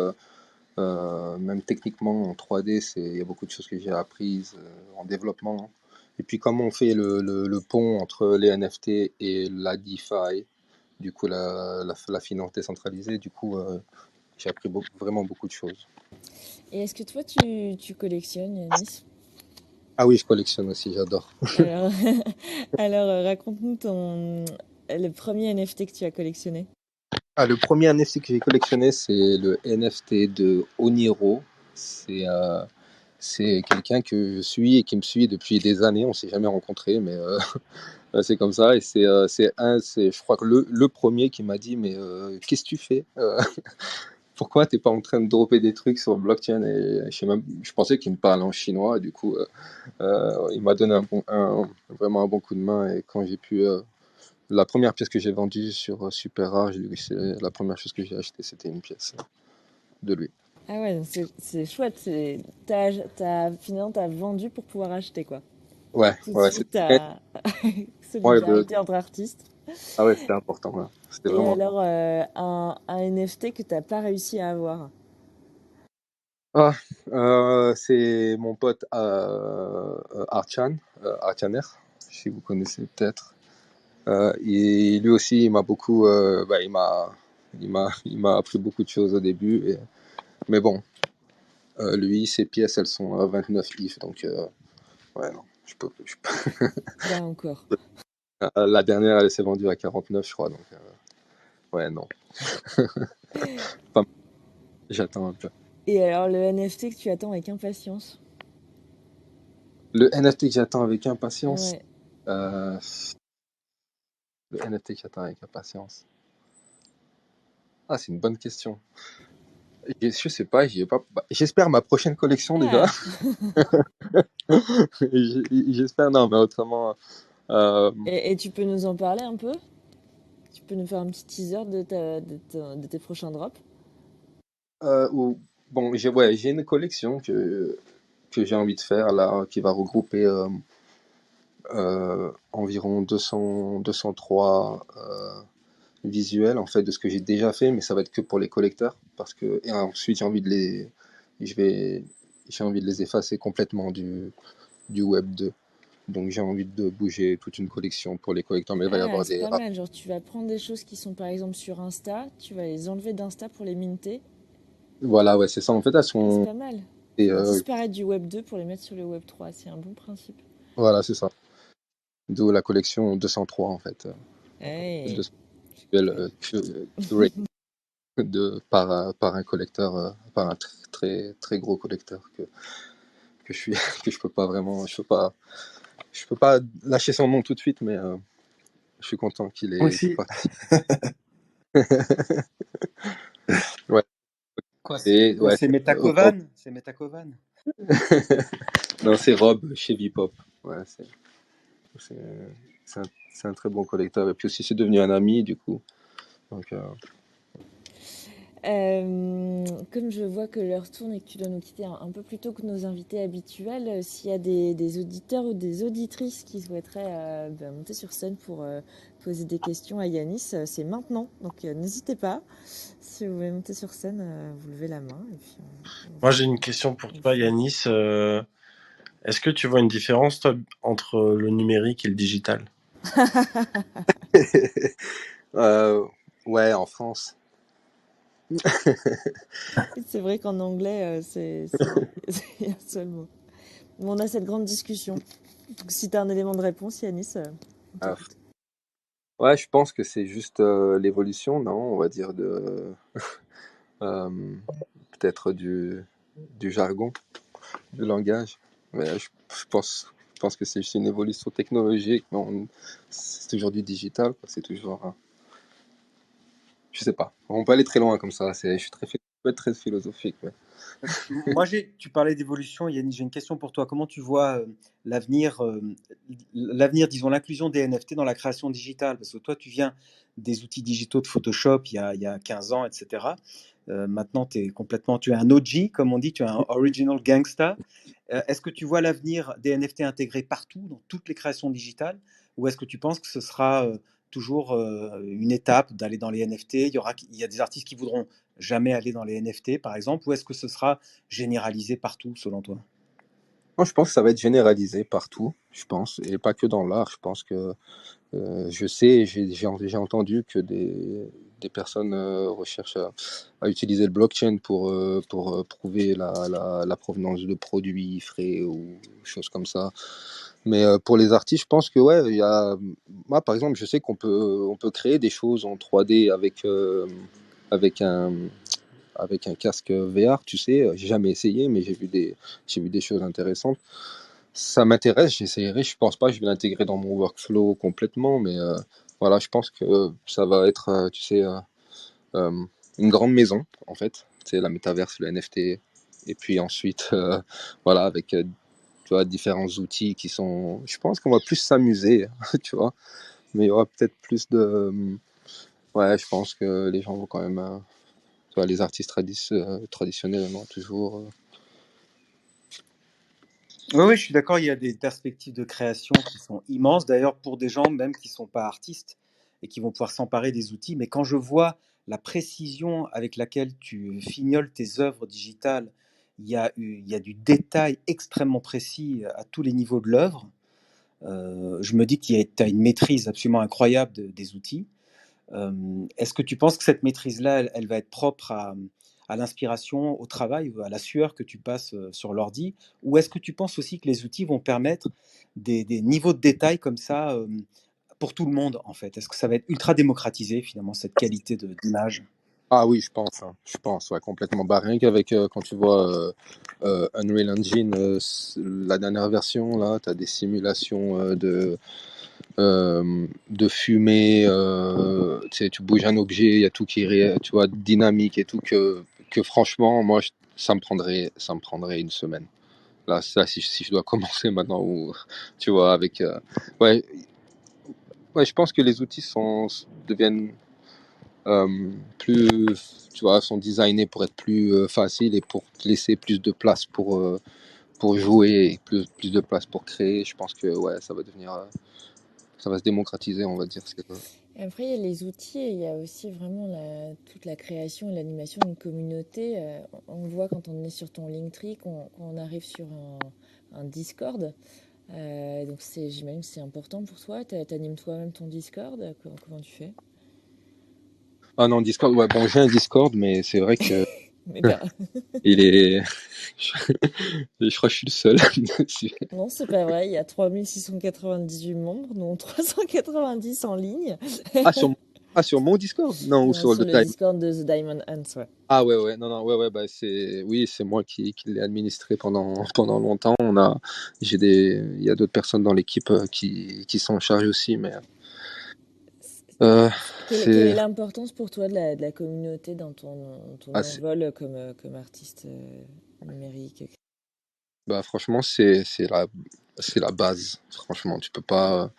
même techniquement en 3D, il y a beaucoup de choses que j'ai apprises en développement. Et puis comment on fait le pont entre les NFT et la DeFi, du coup la finance décentralisée, du coup j'ai appris vraiment beaucoup de choses. Et est-ce que toi, tu collectionnes, Yanis? Ah oui, je collectionne aussi, j'adore. Alors, raconte-nous le premier NFT que tu as collectionné. Ah, le premier NFT que j'ai collectionné, c'est le NFT de Oniro. C'est quelqu'un que je suis et qui me suit depuis des années. On s'est jamais rencontrés, mais c'est comme ça. Et c'est je crois que le premier qui m'a dit, mais qu'est-ce que tu fais pourquoi t'es pas en train de dropper des trucs sur blockchain? Et je pensais qu'il me parlait en chinois, du coup, il m'a donné vraiment un bon coup de main. Et quand j'ai pu, la première pièce que j'ai vendue sur Super Rare, c'est la première chose que j'ai achetée, c'était une pièce de lui. Ah ouais, donc c'est chouette. Finalement, t'as vendu pour pouvoir acheter, quoi. Ouais, Tout de ouais, suite, t'as solidarité entre artistes. ah ouais, c'était important, ouais. C'était Et vraiment. alors, un NFT que t'as pas réussi à avoir. Ah, c'est mon pote Archaner, si vous connaissez peut-être. Et lui aussi, il m'a beaucoup, il m'a appris beaucoup de choses au début. Mais bon, lui, ses pièces, elles sont à 29 if, donc ouais, non, je peux. Pas encore. La dernière, elle s'est vendue à 49, je crois, donc ouais, non. Pas- J'attends un peu. Et alors, le NFT que tu attends avec impatience. Le NFT que j'attends avec impatience. Ouais. euh, le NFT que j'attends avec impatience. Ah, c'est une bonne question. Je sais pas, j'y ai pas. J'espère ma prochaine collection déjà. Ah. J'espère, non, mais autrement. euh, Et tu peux nous en parler un peu? Tu peux nous faire un petit teaser de tes prochains drops? bon, j'ai une collection que j'ai envie de faire là, qui va regrouper environ 203 visuels en fait de ce que j'ai déjà fait, mais ça va être que pour les collecteurs parce que et ensuite je vais, j'ai envie de les effacer complètement du web 2. Donc j'ai envie de bouger toute une collection pour les collecteurs, mais il va y Ah, avoir c'est des pas mal. Genre, tu vas prendre des choses qui sont par exemple sur Insta, tu vas les enlever d'Insta pour les minter. voilà, ouais, c'est ça. En fait, elles Ah, c'est sont pas mal. et, Faire disparaître du Web 2 pour les mettre sur le Web 3. C'est un bon principe. voilà, c'est ça. D'où la collection 203 en fait. Hey, De visuels curés par un collecteur, par un très très gros collecteur que je suis que je peux pas lâcher son nom tout de suite, mais je suis content qu'il Moi est aussi. parti. Ouais, Quoi, ouais, c'est Rob. Metakovan? C'est Metakovan. Non, c'est Rob chez Vipop. Ouais, c'est c'est un très bon collecteur et puis aussi c'est devenu un ami du coup. Donc Comme je vois que l'heure tourne et que tu dois nous quitter un peu plus tôt que nos invités habituels, s'il y a des auditeurs ou des auditrices qui souhaiteraient monter sur scène pour poser des questions à Yanis, c'est maintenant. Donc n'hésitez pas. Si vous voulez monter sur scène, vous levez la main. Et puis Moi, j'ai une question pour toi, Yanis. Est-ce que tu vois une différence, toi, entre le numérique et le digital? euh, ouais, en France. C'est vrai qu'en anglais, il y a un seul mot. On a cette grande discussion. Donc, si tu as un élément de réponse, Yanis, on Ah, t'écoute. ouais, je pense que c'est juste l'évolution, non, on va dire euh, peut-être du jargon, du langage. Mais je pense que c'est juste une évolution technologique. C'est toujours du digital, quoi. C'est toujours, je sais pas. On peut aller très loin comme ça. Je peux être très philosophique. Ouais. Moi, tu parlais d'évolution, Yannick, j'ai une question pour toi. Comment tu vois l'avenir, disons, l'inclusion des NFT dans la création digitale? Parce que toi, tu viens des outils digitaux de Photoshop il y a 15 ans, etc. Maintenant, tu es un OG, comme on dit, tu es un original gangsta. Est-ce que tu vois l'avenir des NFT intégrés partout, dans toutes les créations digitales? Ou est-ce que tu penses que ce sera toujours une étape d'aller dans les NFT? Il y a des artistes qui voudront jamais aller dans les NFT, par exemple, ou est-ce que ce sera généralisé partout, selon toi? Moi, je pense que ça va être généralisé partout, je pense, et pas que dans l'art. Je pense que je sais, j'ai entendu que des personnes recherchent à utiliser le blockchain pour prouver la provenance de produits frais ou choses comme ça. Mais pour les artistes, je pense que ouais, moi par exemple, je sais on peut créer des choses en 3D avec avec un casque VR, tu sais, j'ai jamais essayé, mais j'ai vu des choses intéressantes. Ça m'intéresse, j'essaierai. Je pense pas que je vais l'intégrer dans mon workflow complètement, mais voilà, je pense que ça va être, tu sais, une grande maison, en fait. la métaverse, le NFT. Et puis ensuite, voilà, avec tu vois, différents outils qui sont. Je pense qu'on va plus s'amuser, tu vois. Mais il y aura peut-être plus de. Ouais, je pense que les gens vont quand même. Tu vois, les artistes traditionnels, non, toujours. Oui, je suis d'accord, il y a des perspectives de création qui sont immenses, d'ailleurs pour des gens même qui ne sont pas artistes et qui vont pouvoir s'emparer des outils. Mais quand je vois la précision avec laquelle tu fignoles tes œuvres digitales, il y a du détail extrêmement précis à tous les niveaux de l'œuvre. Je me dis que tu as une maîtrise absolument incroyable des outils. Est-ce que tu penses que cette maîtrise-là, elle va être propre à l'inspiration, au travail, à la sueur que tu passes sur l'ordi? Ou est-ce que tu penses aussi que les outils vont permettre des niveaux de détail comme ça pour tout le monde, en fait? Est-ce que ça va être ultra démocratisé, finalement, cette qualité d'image? Ah oui, je pense, hein. Je pense, ouais, complètement. Bah, rien qu'avec, quand tu vois Unreal Engine, la dernière version, là, tu as des simulations de fumée, tu sais, tu bouges un objet, il y a tout qui est, tu vois, dynamique et tout, que franchement, moi, ça me prendrait une semaine. Là, ça, si je dois commencer maintenant, ou, tu vois, avec... ouais, ouais, je pense que les outils deviennent plus, tu vois, sont designés pour être plus faciles et pour laisser plus de place pour jouer et plus de place pour créer. Je pense que ouais, ça va devenir, ça va se démocratiser, on va dire. Et après, il y a les outils et il y a aussi vraiment toute la création et l'animation d'une communauté. On voit quand on est sur ton Linktree qu'on arrive sur un Discord. Donc j'imagine que c'est important pour toi. T'animes toi-même ton Discord. Comment tu fais? Ah non, Discord, ouais, bon, j'ai un Discord, mais c'est vrai que Mais pas. il est, je crois que je suis le seul dessus. Non, c'est pas vrai. Il y a 3698 membres, dont 390 en ligne. Ah, sur mon Discord? Non, ou Non, sur sur le le Time. Discord de The Diamond Hunt, ouais. Ah ouais, ouais, non, non, ouais, ouais, bah oui, c'est moi qui l'ai administré pendant longtemps. Il y a d'autres personnes dans l'équipe qui sont chargées aussi, mais Quelle est c'est, l'importance pour toi de la communauté dans ton ah, envol comme artiste numérique? bah franchement, c'est la base. Franchement, tu peux pas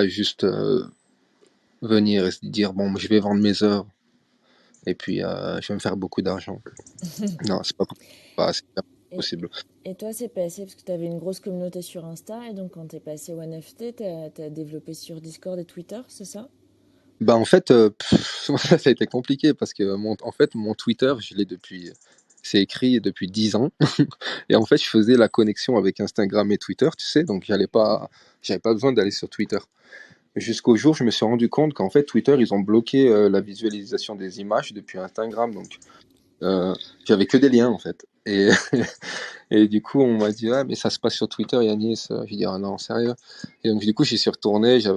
juste venir et se dire bon, je vais vendre mes œuvres et puis je vais me faire beaucoup d'argent. Non, c'est pas Et, possible. et toi, c'est passé parce que tu avais une grosse communauté sur Insta, et donc quand tu es passé au NFT, tu as développé sur Discord et Twitter, c'est ça? Bah en fait, ça a été compliqué parce que en fait, mon Twitter, c'est écrit depuis 10 ans. Et en fait, je faisais la connexion avec Instagram et Twitter, tu sais, donc j'avais pas besoin d'aller sur Twitter. Jusqu'au jour, je me suis rendu compte qu'en fait, Twitter, ils ont bloqué la visualisation des images depuis Instagram, donc euh, j'avais que des liens en fait. Et du coup, on m'a dit, ah, mais ça se passe sur Twitter, Yanis. J'ai dit, ah non, sérieux. Et donc, du coup, j'y suis retourné, je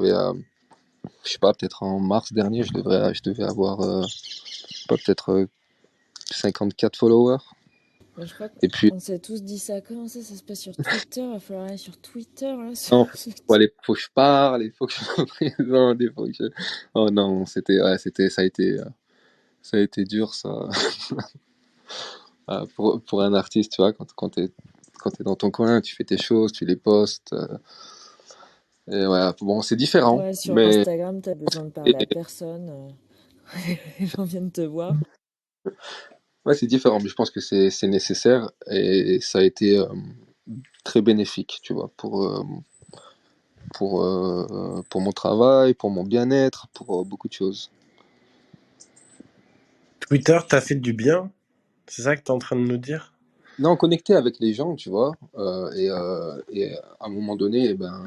sais pas, peut-être en mars dernier, je devais avoir, je sais pas, peut-être 54 followers. Mais je crois Et puis, qu'on s'est tous dit ça. Comment ça se passe sur Twitter? Il va falloir aller sur Twitter, là. non, faut que je parle, il faut que je me présente, il faut que je... Oh non, ça a été dur, ça. Pour un artiste, tu vois, quand t'es dans ton coin, tu fais tes choses, tu les postes. Et ouais, bon, c'est différent, Ouais, sur mais Instagram, t'as besoin de parler à et- personne. Les gens viennent te voir. ouais, c'est différent, mais je pense que c'est nécessaire et ça a été très bénéfique, tu vois, pour mon travail, pour mon bien-être, pour beaucoup de choses. Twitter t'a fait du bien? C'est ça que tu es en train de nous dire? Non, connecter avec les gens, tu vois, et à un moment donné, eh ben,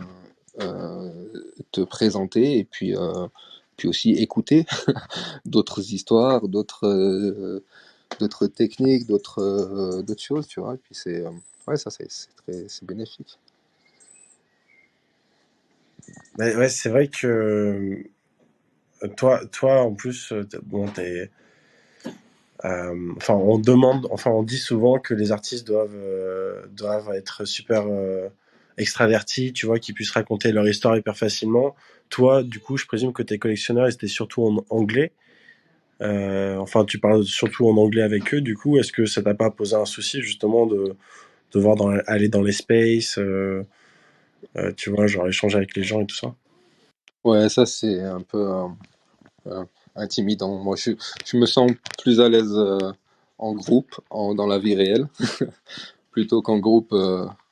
euh, te présenter et puis aussi écouter d'autres histoires, d'autres techniques, d'autres choses, tu vois. Et puis ouais, ça c'est bénéfique. Ouais, c'est vrai que toi en plus, bon, on dit souvent que les artistes doivent être super extravertis, tu vois, qu'ils puissent raconter leur histoire hyper facilement. Toi, du coup, je présume que tes collectionneurs, ils étaient surtout en anglais. Enfin, tu parles surtout en anglais avec eux, du coup, est-ce que ça t'a pas posé un souci justement de devoir aller dans les spaces, tu vois, genre échanger avec les gens et tout ça? Ouais, ça c'est un peu euh, intimidant. Moi, je me sens plus à l'aise en groupe, dans la vie réelle, plutôt qu'en groupe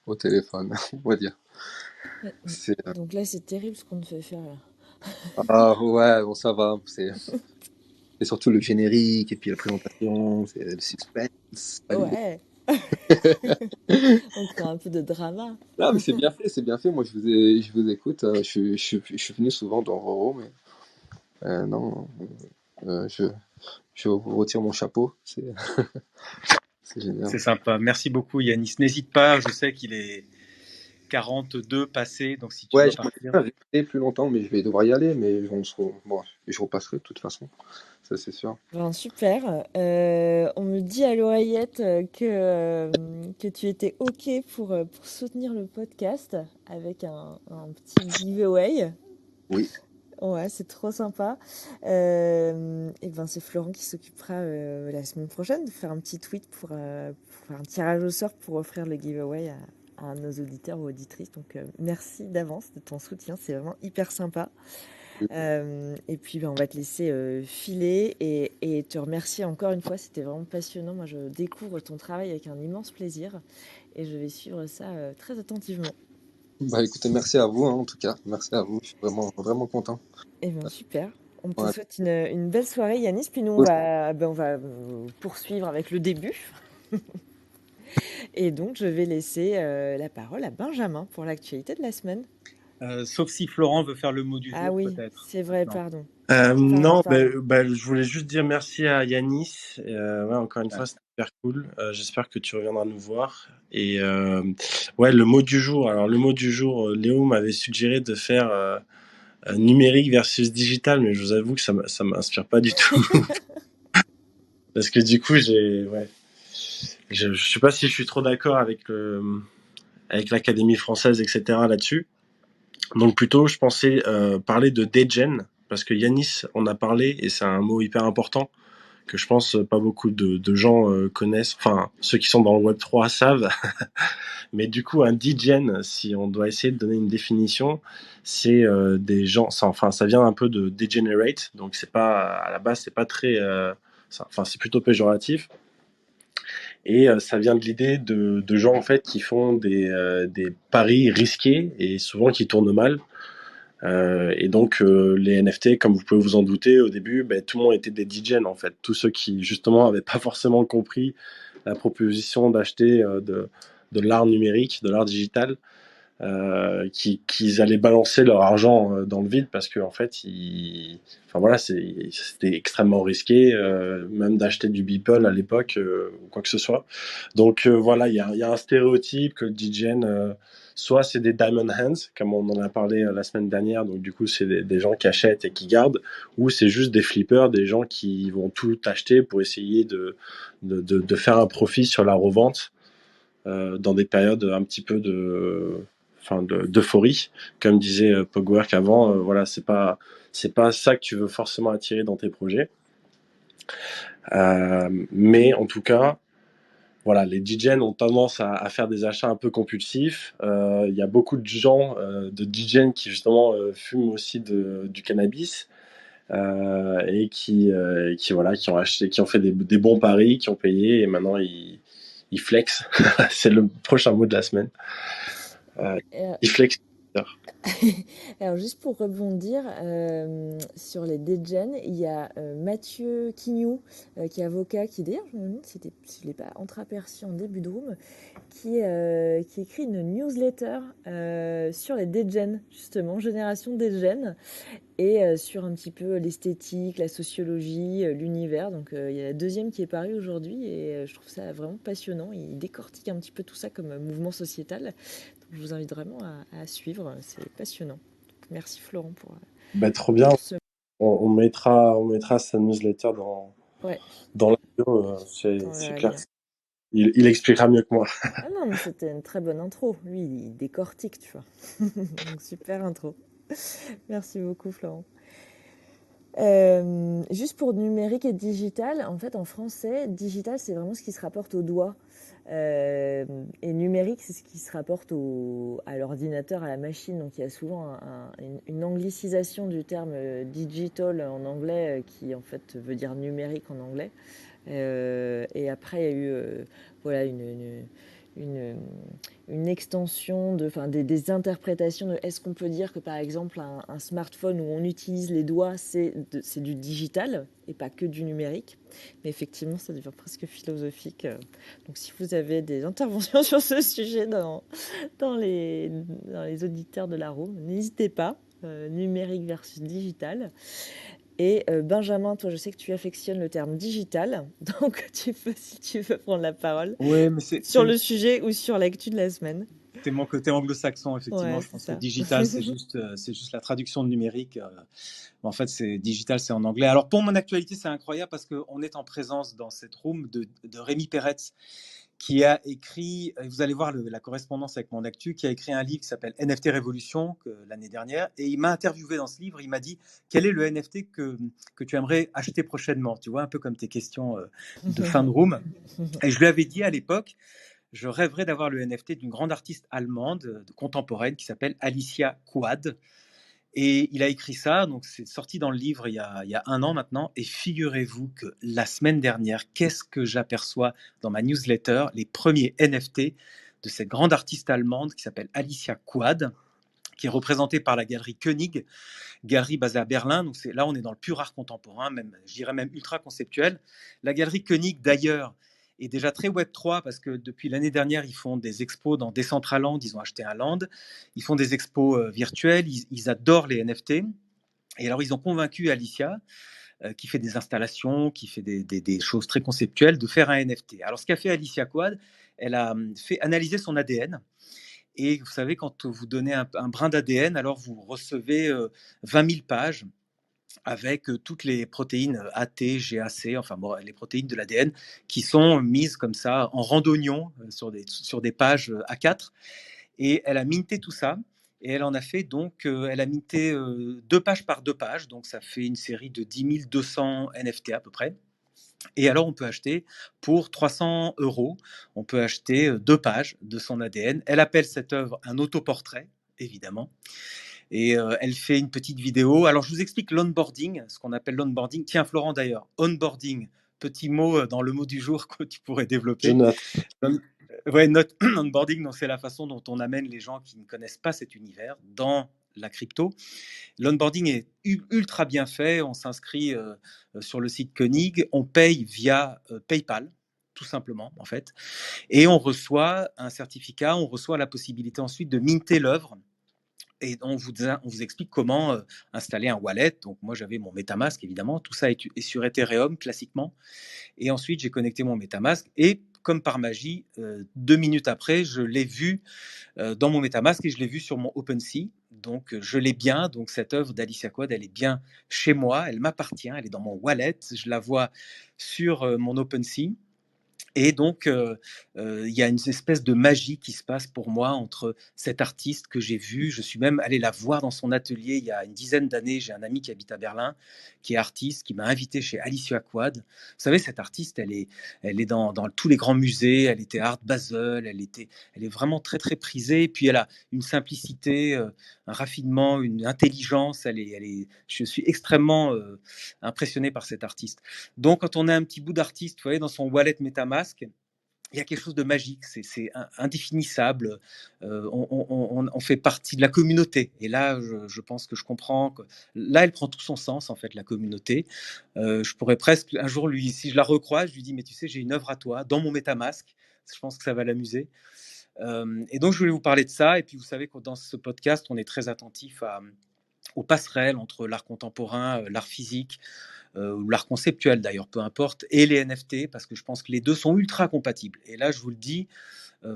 au téléphone, on va dire. Ouais, C'est, donc là, c'est terrible ce qu'on te fait faire là. ah ouais, bon, ça va. C'est surtout le générique et puis la présentation, c'est le suspense. Ouais, on crée un peu de drama. Non, mais c'est bien fait, c'est bien fait. Moi, je vous écoute. Je suis venu souvent dans Roro, mais non, je vous retire mon chapeau. C'est génial. C'est sympa. Merci beaucoup, Yanis. N'hésite pas, je sais qu'il est 42 passé, donc si tu Ouais, dois j'aimerais partir. bien rester plus longtemps, mais je vais devoir y aller. Mais bon, je repasserai de toute façon, ça c'est sûr. Ben, super. On me dit à l'oreillette que tu étais OK pour soutenir le podcast avec un petit giveaway. Oui, Ouais, c'est trop sympa. Et ben, c'est Florent qui s'occupera la semaine prochaine de faire un petit tweet pour faire un tirage au sort pour offrir le giveaway à nos auditeurs ou auditrices. Donc, merci d'avance de ton soutien. C'est vraiment hyper sympa. Et puis, ben, on va te laisser filer et te remercier encore une fois. C'était vraiment passionnant. Moi, je découvre ton travail avec un immense plaisir et je vais suivre ça très attentivement. bah écoutez, merci à vous hein, en tout cas. Merci à vous. Je suis vraiment, vraiment content. Eh bien, super. On te Ouais. souhaite une belle soirée, Yanis. Puis nous, on va poursuivre avec le début. Et donc, je vais laisser la parole à Benjamin pour l'actualité de la semaine. Sauf si Florent veut faire le mot du Ah jour, oui, peut-être. c'est vrai, Non. pardon. Non, Pardon. je voulais juste dire merci à Yanis. Ouais, encore une fois, c'était super cool. J'espère que tu reviendras nous voir. Et ouais, le mot du jour. Alors, le mot du jour, Léo m'avait suggéré de faire numérique versus digital, mais je vous avoue que ça m'inspire pas du tout. Parce que du coup, ouais, je sais pas si je suis trop d'accord avec l'Académie française, etc. là-dessus. Donc plutôt, je pensais parler de degen, parce que Yanis en a parlé, et c'est un mot hyper important que je pense pas beaucoup de gens connaissent. Enfin, ceux qui sont dans le Web3 savent. Mais du coup, un degen, si on doit essayer de donner une définition, c'est des gens. Enfin, ça vient un peu de degenerate, donc c'est pas à la base, c'est pas très. Enfin, c'est plutôt péjoratif. Et ça vient de l'idée de gens en fait qui font des paris risqués et souvent qui tournent mal. Et donc les NFT, comme vous pouvez vous en douter, au début, ben, tout le monde était des DJs en fait. Tous ceux qui justement n'avaient pas forcément compris la proposition d'acheter de l'art numérique, de l'art digital, qu'ils allaient balancer leur argent dans le vide parce que en fait, enfin voilà, c'était extrêmement risqué, même d'acheter du Beeple à l'époque ou quoi que ce soit. Donc voilà, il y a un stéréotype que le DJ, soit c'est des diamond hands, comme on en a parlé la semaine dernière, donc du coup c'est des gens qui achètent et qui gardent, ou c'est juste des flippers, des gens qui vont tout acheter pour essayer de faire un profit sur la revente dans des périodes un petit peu d'euphorie, comme disait Pogwerk avant. Voilà, c'est pas ça que tu veux forcément attirer dans tes projets. Mais en tout cas, voilà, les DJs ont tendance à faire des achats un peu compulsifs. Il y a beaucoup de gens, de DJs qui justement fument aussi du cannabis et voilà, qui ont acheté, qui ont fait des bons paris, qui ont payé et maintenant ils flex. C'est le prochain mot de la semaine. Ils flex. Alors, juste pour rebondir sur les degen, il y a Mathieu Quignou, qui est avocat, qui d'ailleurs, je me demande si je ne l'ai pas entreaperçu en début de room, qui écrit une newsletter sur les degen, justement, génération degen, et sur un petit peu l'esthétique, la sociologie, l'univers. Donc, il y a la deuxième qui est parue aujourd'hui, et je trouve ça vraiment passionnant. Il décortique un petit peu tout ça comme mouvement sociétal. Je vous invite vraiment à suivre, c'est passionnant. Donc, merci Florent pour Trop bien. ce... On mettra sa newsletter dans la vidéo. C'est clair. Il expliquera mieux que moi. Ah non, mais c'était une très bonne intro. Lui, il décortique, tu vois. Donc, super intro. Merci beaucoup Florent. Juste pour numérique et digital, en fait, en français, digital, c'est vraiment ce qui se rapporte au doigt. Et numérique, c'est ce qui se rapporte à l'ordinateur, à la machine. Donc il y a souvent une anglicisation du terme digital en anglais, qui en fait veut dire numérique en anglais. Et après, il y a eu voilà, une extension des interprétations de est-ce qu'on peut dire que par exemple un smartphone où on utilise les doigts, c'est du digital et pas que du numérique. Mais effectivement, ça devient presque philosophique. Donc si vous avez des interventions sur ce sujet dans les auditeurs de la room, n'hésitez pas. Numérique versus digital. Et Benjamin, toi, je sais que tu affectionnes le terme digital, donc si tu veux prendre la parole Oui, mais sur le sujet ou sur l'actu de la semaine. C'est mon côté anglo-saxon, effectivement. Ouais, Je pense ça. que digital, c'est juste la traduction de numérique. En fait, c'est digital, c'est en anglais. Alors, pour mon actualité, c'est incroyable parce qu'on est en présence dans cette room de Rémi Peretz, qui a écrit, vous allez voir la correspondance avec mon actu, qui a écrit un livre qui s'appelle NFT Révolution l'année dernière. Et il m'a interviewé dans ce livre. Il m'a dit quel est le NFT que tu aimerais acheter prochainement. Tu vois, un peu comme tes questions de fin de room. Et je lui avais dit à l'époque, je rêverais d'avoir le NFT d'une grande artiste allemande contemporaine qui s'appelle Alicia Quad. Et il a écrit ça, donc c'est sorti dans le livre il y a 1 an maintenant. Et figurez-vous que la semaine dernière, qu'est-ce que j'aperçois dans ma newsletter? Les premiers NFT de cette grande artiste allemande qui s'appelle Alicia Quad, qui est représentée par la galerie Koenig, galerie basée à Berlin. Donc là, on est dans le pur art contemporain, même, je dirais même ultra conceptuel. La galerie Koenig, d'ailleurs, est déjà très Web3 parce que depuis l'année dernière, ils font des expos dans Decentraland, ils ont acheté un land, ils font des expos virtuelles, ils adorent les NFT. Et alors, ils ont convaincu Alicia, qui fait des installations, qui fait des choses très conceptuelles, de faire un NFT. Alors, ce qu'a fait Alicia Quad, elle a fait analyser son ADN. Et vous savez, quand vous donnez un brin d'ADN, alors vous recevez 20 000 pages avec toutes les protéines AT, GAC, enfin bon, les protéines de l'ADN qui sont mises comme ça en randonnion sur des pages A4. Et elle a minté tout ça. Et elle en a fait donc, elle a minté 2 pages par 2 pages. Donc ça fait une série de 10 200 NFT à peu près. Et alors, on peut acheter pour 300 €, on peut acheter 2 pages de son ADN. Elle appelle cette œuvre un autoportrait, évidemment. Et elle fait une petite vidéo. Alors, je vous explique l'onboarding, ce qu'on appelle l'onboarding. Tiens, Florent, d'ailleurs, onboarding, petit mot dans le mot du jour que tu pourrais Je développer. note. Ouais, notre onboarding, donc c'est la façon dont on amène les gens qui ne connaissent pas cet univers dans la crypto. L'onboarding est ultra bien fait. On s'inscrit sur le site Koenig. On paye via PayPal, tout simplement, en fait. Et on reçoit un certificat. On reçoit la possibilité ensuite de minter l'œuvre. Et on vous explique comment installer un wallet. Donc, moi, j'avais mon MetaMask, évidemment. Tout ça est sur Ethereum, classiquement. Et ensuite, j'ai connecté mon MetaMask. Et comme par magie, 2 minutes après, je l'ai vu dans mon MetaMask et je l'ai vu sur mon OpenSea. Donc, je l'ai bien. Donc, cette œuvre d'Alicia Quad, elle est bien chez moi. Elle m'appartient. Elle est dans mon wallet. Je la vois sur mon OpenSea. Et donc, il y a une espèce de magie qui se passe pour moi entre cette artiste que j'ai vue. Je suis même allé la voir dans son atelier il y a une dizaine d'années. J'ai un ami qui habite à Berlin, qui est artiste, qui m'a invité chez Alicia Quad. Vous savez, cette artiste, elle est dans tous les grands musées. Elle était Art Basel. Elle est vraiment très, très prisée. Et puis, elle a une simplicité, un raffinement, une intelligence. Je suis extrêmement impressionné par cette artiste. Donc, quand on a un petit bout d'artiste, vous voyez, dans son wallet MetaMask, il y a quelque chose de magique, c'est indéfinissable. On fait partie de la communauté. Et là, je pense que je comprends que là, elle prend tout son sens, en fait, la communauté. Je pourrais presque, un jour, si je la recroise, je lui dis, mais tu sais, j'ai une œuvre à toi dans mon MetaMask. Je pense que ça va l'amuser. Et donc, je voulais vous parler de ça. Et puis, vous savez que dans ce podcast, on est très attentif aux passerelles entre l'art contemporain, l'art physique, ou l'art conceptuel d'ailleurs, peu importe, et les NFT, parce que je pense que les deux sont ultra compatibles. Et là, je vous le dis,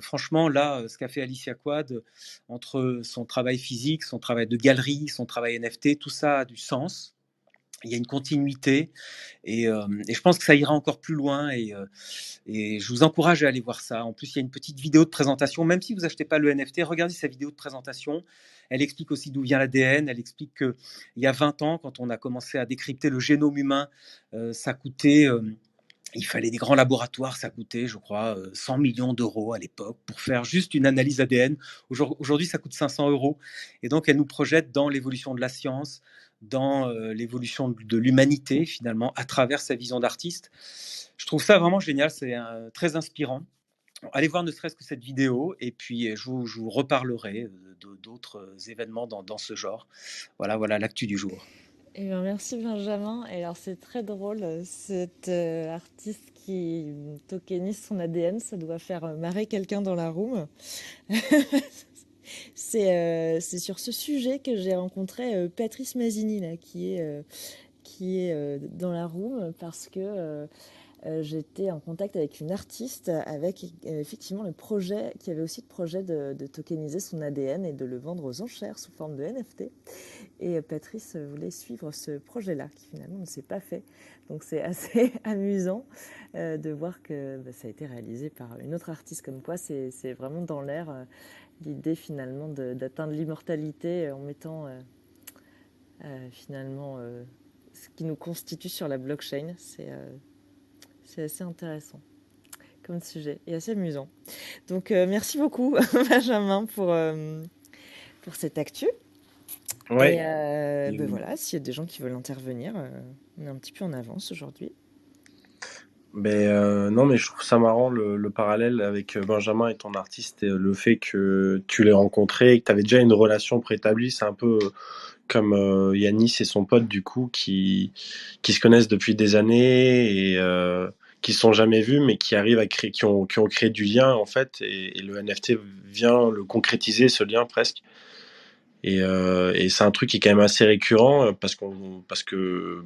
franchement, là, ce qu'a fait Alicia Quad, entre son travail physique, son travail de galerie, son travail NFT, tout ça a du sens. Il y a une continuité et je pense que ça ira encore plus loin et je vous encourage à aller voir ça. En plus, il y a une petite vidéo de présentation. Même si vous achetez pas le NFT, regardez sa vidéo de présentation. Elle explique aussi d'où vient l'ADN. Elle explique qu'il y a 20 ans, quand on a commencé à décrypter le génome humain, ça coûtait... il fallait des grands laboratoires, ça coûtait, je crois, 100 millions d'euros à l'époque pour faire juste une analyse ADN. Aujourd'hui, ça coûte 500 euros. Et donc, elle nous projette dans l'évolution de la science, dans l'évolution de l'humanité, finalement, à travers sa vision d'artiste. Je trouve ça vraiment génial, c'est très inspirant. Allez voir ne serait-ce que cette vidéo, et puis je vous reparlerai d'autres événements dans ce genre. Voilà l'actu du jour. Eh bien, merci Benjamin. Et alors c'est très drôle, cet artiste qui tokenise son ADN, ça doit faire marrer quelqu'un dans la room. C'est sur ce sujet que j'ai rencontré Patrice Masini, là, qui est dans la room, parce que j'étais en contact avec une artiste avec effectivement le projet, qui avait aussi le projet de tokeniser son ADN et de le vendre aux enchères sous forme de NFT. Et Patrice voulait suivre ce projet-là, qui finalement ne s'est pas fait. Donc c'est assez amusant de voir que ça a été réalisé par une autre artiste. Comme quoi, c'est vraiment dans l'air l'idée finalement d'atteindre l'immortalité en mettant finalement ce qui nous constitue sur la blockchain. C'est assez intéressant comme sujet et assez amusant. Donc merci beaucoup Benjamin pour cette actu. Ouais. Et voilà, s'il y a des gens qui veulent intervenir, on est un petit peu en avance aujourd'hui. Non, mais je trouve ça marrant le parallèle avec Benjamin et ton artiste, et le fait que tu l'aies rencontré et que tu avais déjà une relation préétablie. C'est un peu comme Yanis et son pote, du coup, qui se connaissent depuis des années et qui se sont jamais vus, mais qui arrivent à créer, qui ont créé du lien, en fait, et le NFT vient le concrétiser, ce lien presque. Et c'est un truc qui est quand même assez récurrent parce que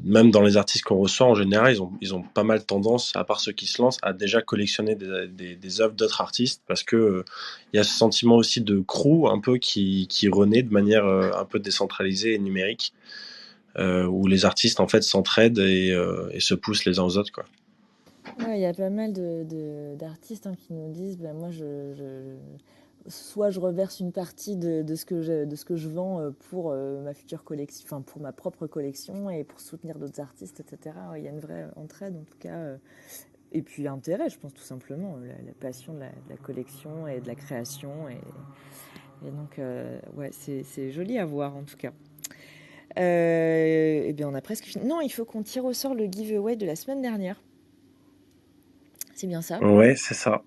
même dans les artistes qu'on reçoit, en général, ils ont pas mal tendance, à part ceux qui se lancent, à déjà collectionner des œuvres d'autres artistes, parce que il y a ce sentiment aussi de crew un peu qui renaît de manière un peu décentralisée et numérique, où les artistes en fait s'entraident et se poussent les uns aux autres, quoi. Ouais, il y a pas mal d'artistes qui nous disent, moi, soit je reverse une partie de ce que je vends pour ma future collection, enfin pour ma propre collection et pour soutenir d'autres artistes, etc. Il y a une vraie entraide en tout cas. Et puis l'intérêt, je pense tout simplement, la passion de la collection et de la création. Et donc, ouais, c'est joli à voir en tout cas. Eh bien, on a presque fini. Non, il faut qu'on tire au sort le giveaway de la semaine dernière. C'est bien ça? Ouais, c'est ça.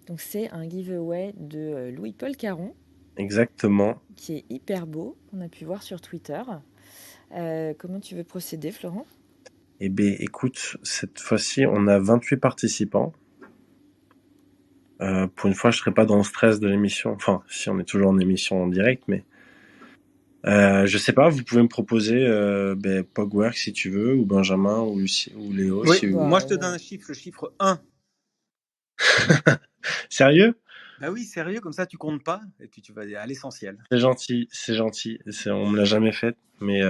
Donc, c'est un giveaway de Louis-Paul Caron. Exactement. Qui est hyper beau, qu'on a pu voir sur Twitter. Comment tu veux procéder, Florent? Eh bien, écoute, cette fois-ci, on a 28 participants. Pour une fois, je serai pas dans le stress de l'émission. Enfin, si on est toujours en émission en direct, mais je sais pas. Vous pouvez me proposer Pogwork si tu veux, ou Benjamin, ou Lucie, ou Léo. Oui, Si vous... moi je te donne un chiffre, le chiffre 1. Sérieux? Bah oui, sérieux, comme ça tu comptes pas, et puis tu vas à l'essentiel. C'est gentil, c'est gentil. On me l'a jamais fait, mais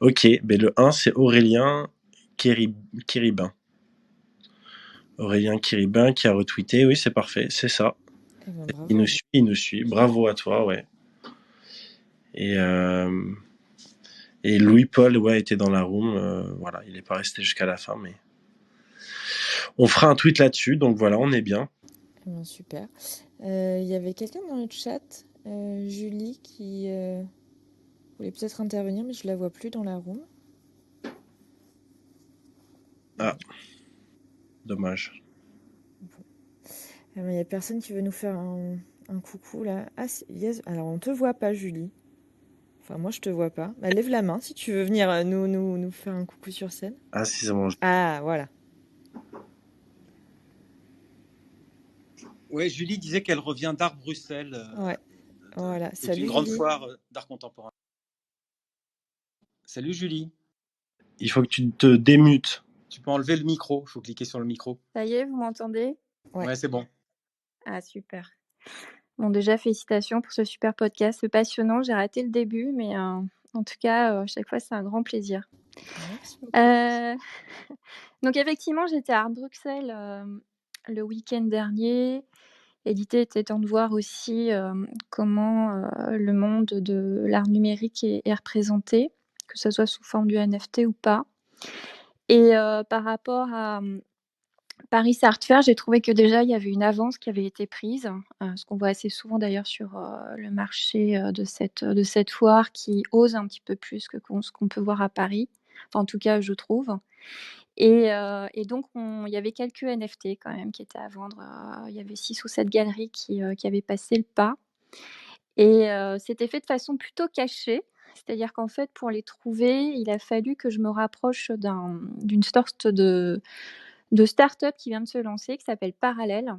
ok. Le 1, c'est Aurélien Kéribin. Aurélien Kéribin qui a retweeté. Oui, c'est parfait, c'est ça. Eh ben, bravo. Il nous suit. Bravo à toi, ouais. Et Louis-Paul, ouais, était dans la room. Voilà, il n'est pas resté jusqu'à la fin, mais on fera un tweet là-dessus. Donc voilà, on est bien. Eh ben, super. Il y avait quelqu'un dans le chat, Julie, qui voulait peut-être intervenir, mais je la vois plus dans la room. Ah, dommage. Il n'y a personne qui veut nous faire un coucou là. Ah, yes. Alors on te voit pas, Julie. Enfin, moi je te vois pas. Bah, lève la main si tu veux venir nous faire un coucou sur scène. Ah, si, c'est bon. Ah, voilà. Ouais, Julie disait qu'elle revient d'Art Bruxelles. Ouais. Voilà. Salut, une grande Julie. foire d'art contemporain. Salut Julie. Il faut que tu te démutes. Tu peux enlever le micro, il faut cliquer sur le micro. Ça y est, vous m'entendez? Ouais, c'est bon. Ah, super. Bon, déjà, félicitations pour ce super podcast. C'est passionnant. J'ai raté le début, mais en tout cas, chaque fois, c'est un grand plaisir. Donc, effectivement, j'étais à Art Bruxelles le week-end dernier. Et l'idée étant de voir aussi comment le monde de l'art numérique est représenté, que ce soit sous forme du NFT ou pas. Et par rapport à Paris Art Fair, j'ai trouvé que déjà il y avait une avance qui avait été prise, ce qu'on voit assez souvent d'ailleurs sur le marché de cette foire, qui ose un petit peu plus que ce qu'on peut voir à Paris. Enfin, en tout cas, je trouve. Et donc il y avait quelques NFT quand même qui étaient à vendre. Il y avait 6 ou 7 galeries qui avaient passé le pas. Et c'était fait de façon plutôt cachée. C'est-à-dire qu'en fait, pour les trouver, il a fallu que je me rapproche d'une sorte de start-up qui vient de se lancer, qui s'appelle Parallèle,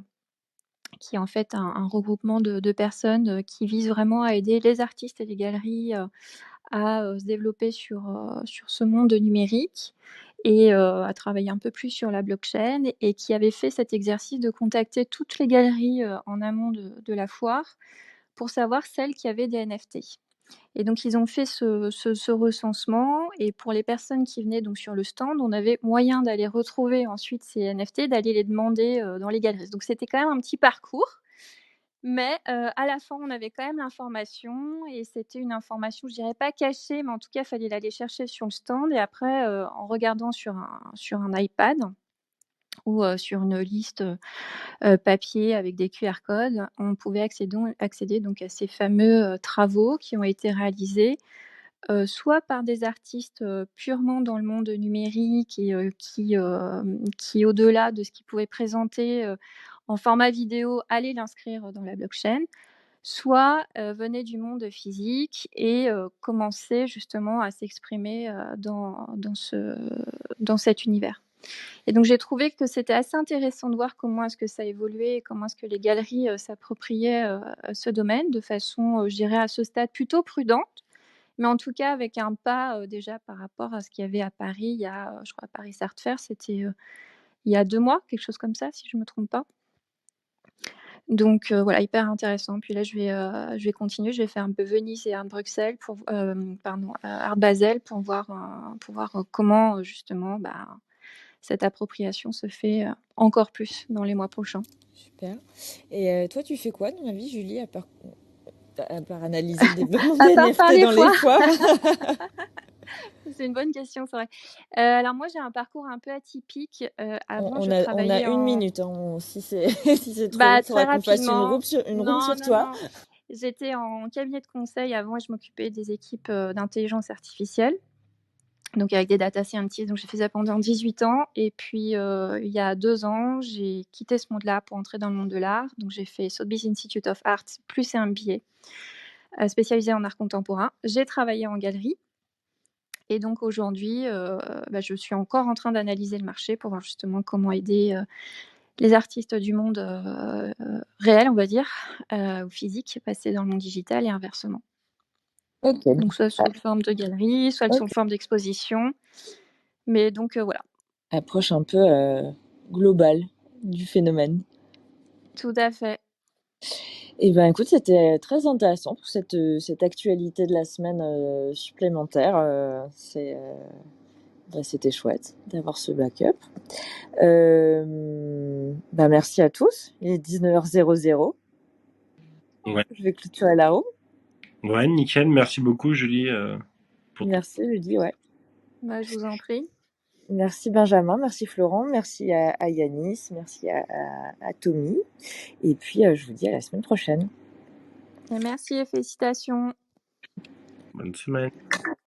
qui est en fait un regroupement de personnes qui vise vraiment à aider les artistes et les galeries à se développer sur ce monde numérique et à travailler un peu plus sur la blockchain, et qui avait fait cet exercice de contacter toutes les galeries en amont de la foire pour savoir celles qui avaient des NFT. Et donc ils ont fait ce recensement, et pour les personnes qui venaient donc sur le stand, on avait moyen d'aller retrouver ensuite ces NFT, d'aller les demander dans les galeries. Donc c'était quand même un petit parcours, mais à la fin, on avait quand même l'information, et c'était une information, je dirais pas cachée, mais en tout cas, il fallait l'aller chercher sur le stand, et après, en regardant sur un iPad ou sur une liste papier avec des QR codes, on pouvait accéder donc à ces fameux travaux qui ont été réalisés soit par des artistes purement dans le monde numérique, et qui, au-delà de ce qu'ils pouvaient présenter en format vidéo, allaient l'inscrire dans la blockchain, soit venaient du monde physique et commençaient justement à s'exprimer dans cet univers. Et donc j'ai trouvé que c'était assez intéressant de voir comment est-ce que ça évoluait et comment est-ce que les galeries s'appropriaient ce domaine de façon, je dirais à ce stade, plutôt prudente, mais en tout cas avec un pas déjà par rapport à ce qu'il y avait à Paris il y a, je crois, Paris Art Fair, c'était il y a 2 mois, quelque chose comme ça, si je ne me trompe pas. Donc voilà, hyper intéressant. Puis là, je vais continuer, je vais faire un peu Venise et Art Bruxelles Art Basel, pour voir comment justement cette appropriation se fait encore plus dans les mois prochains. Super. Et toi, tu fais quoi dans la vie, Julie, à part analyser le développement À des part NFT parler dans les foires. foires? C'est une bonne question, c'est vrai. Alors moi, j'ai un parcours un peu atypique. Avant, je On travaillais a une minute, hein. Si c'est trop long, il très faudra qu'on fasse une rapidement. room sur Non. toi. J'étais en cabinet de conseil avant, et je m'occupais des équipes d'intelligence artificielle, donc avec des data scientists. Donc j'ai fait ça pendant 18 ans. Et puis il y a 2 ans, j'ai quitté ce monde-là pour entrer dans le monde de l'art. Donc j'ai fait Sotheby's Institute of Art plus un MBA spécialisé en art contemporain. J'ai travaillé en galerie. Et donc aujourd'hui, je suis encore en train d'analyser le marché pour voir justement comment aider les artistes du monde réel, on va dire, ou physique, passer dans le monde digital et inversement. Ok. Donc soit sous forme de galerie, soit sous forme d'exposition. Mais donc voilà. Approche un peu globale du phénomène. Tout à fait. Et ben écoute, c'était très intéressant pour cette actualité de la semaine supplémentaire. C'était chouette d'avoir ce backup. Merci à tous. Il est 19h00. Ouais. Je vais clôturer la room. Ouais, nickel. Merci beaucoup, Julie. Merci, Julie, ouais. Je vous en prie. Merci Benjamin, merci Florent, merci à Yanis, merci à Tommy. Et puis, je vous dis à la semaine prochaine. Et merci et félicitations. Bonne semaine.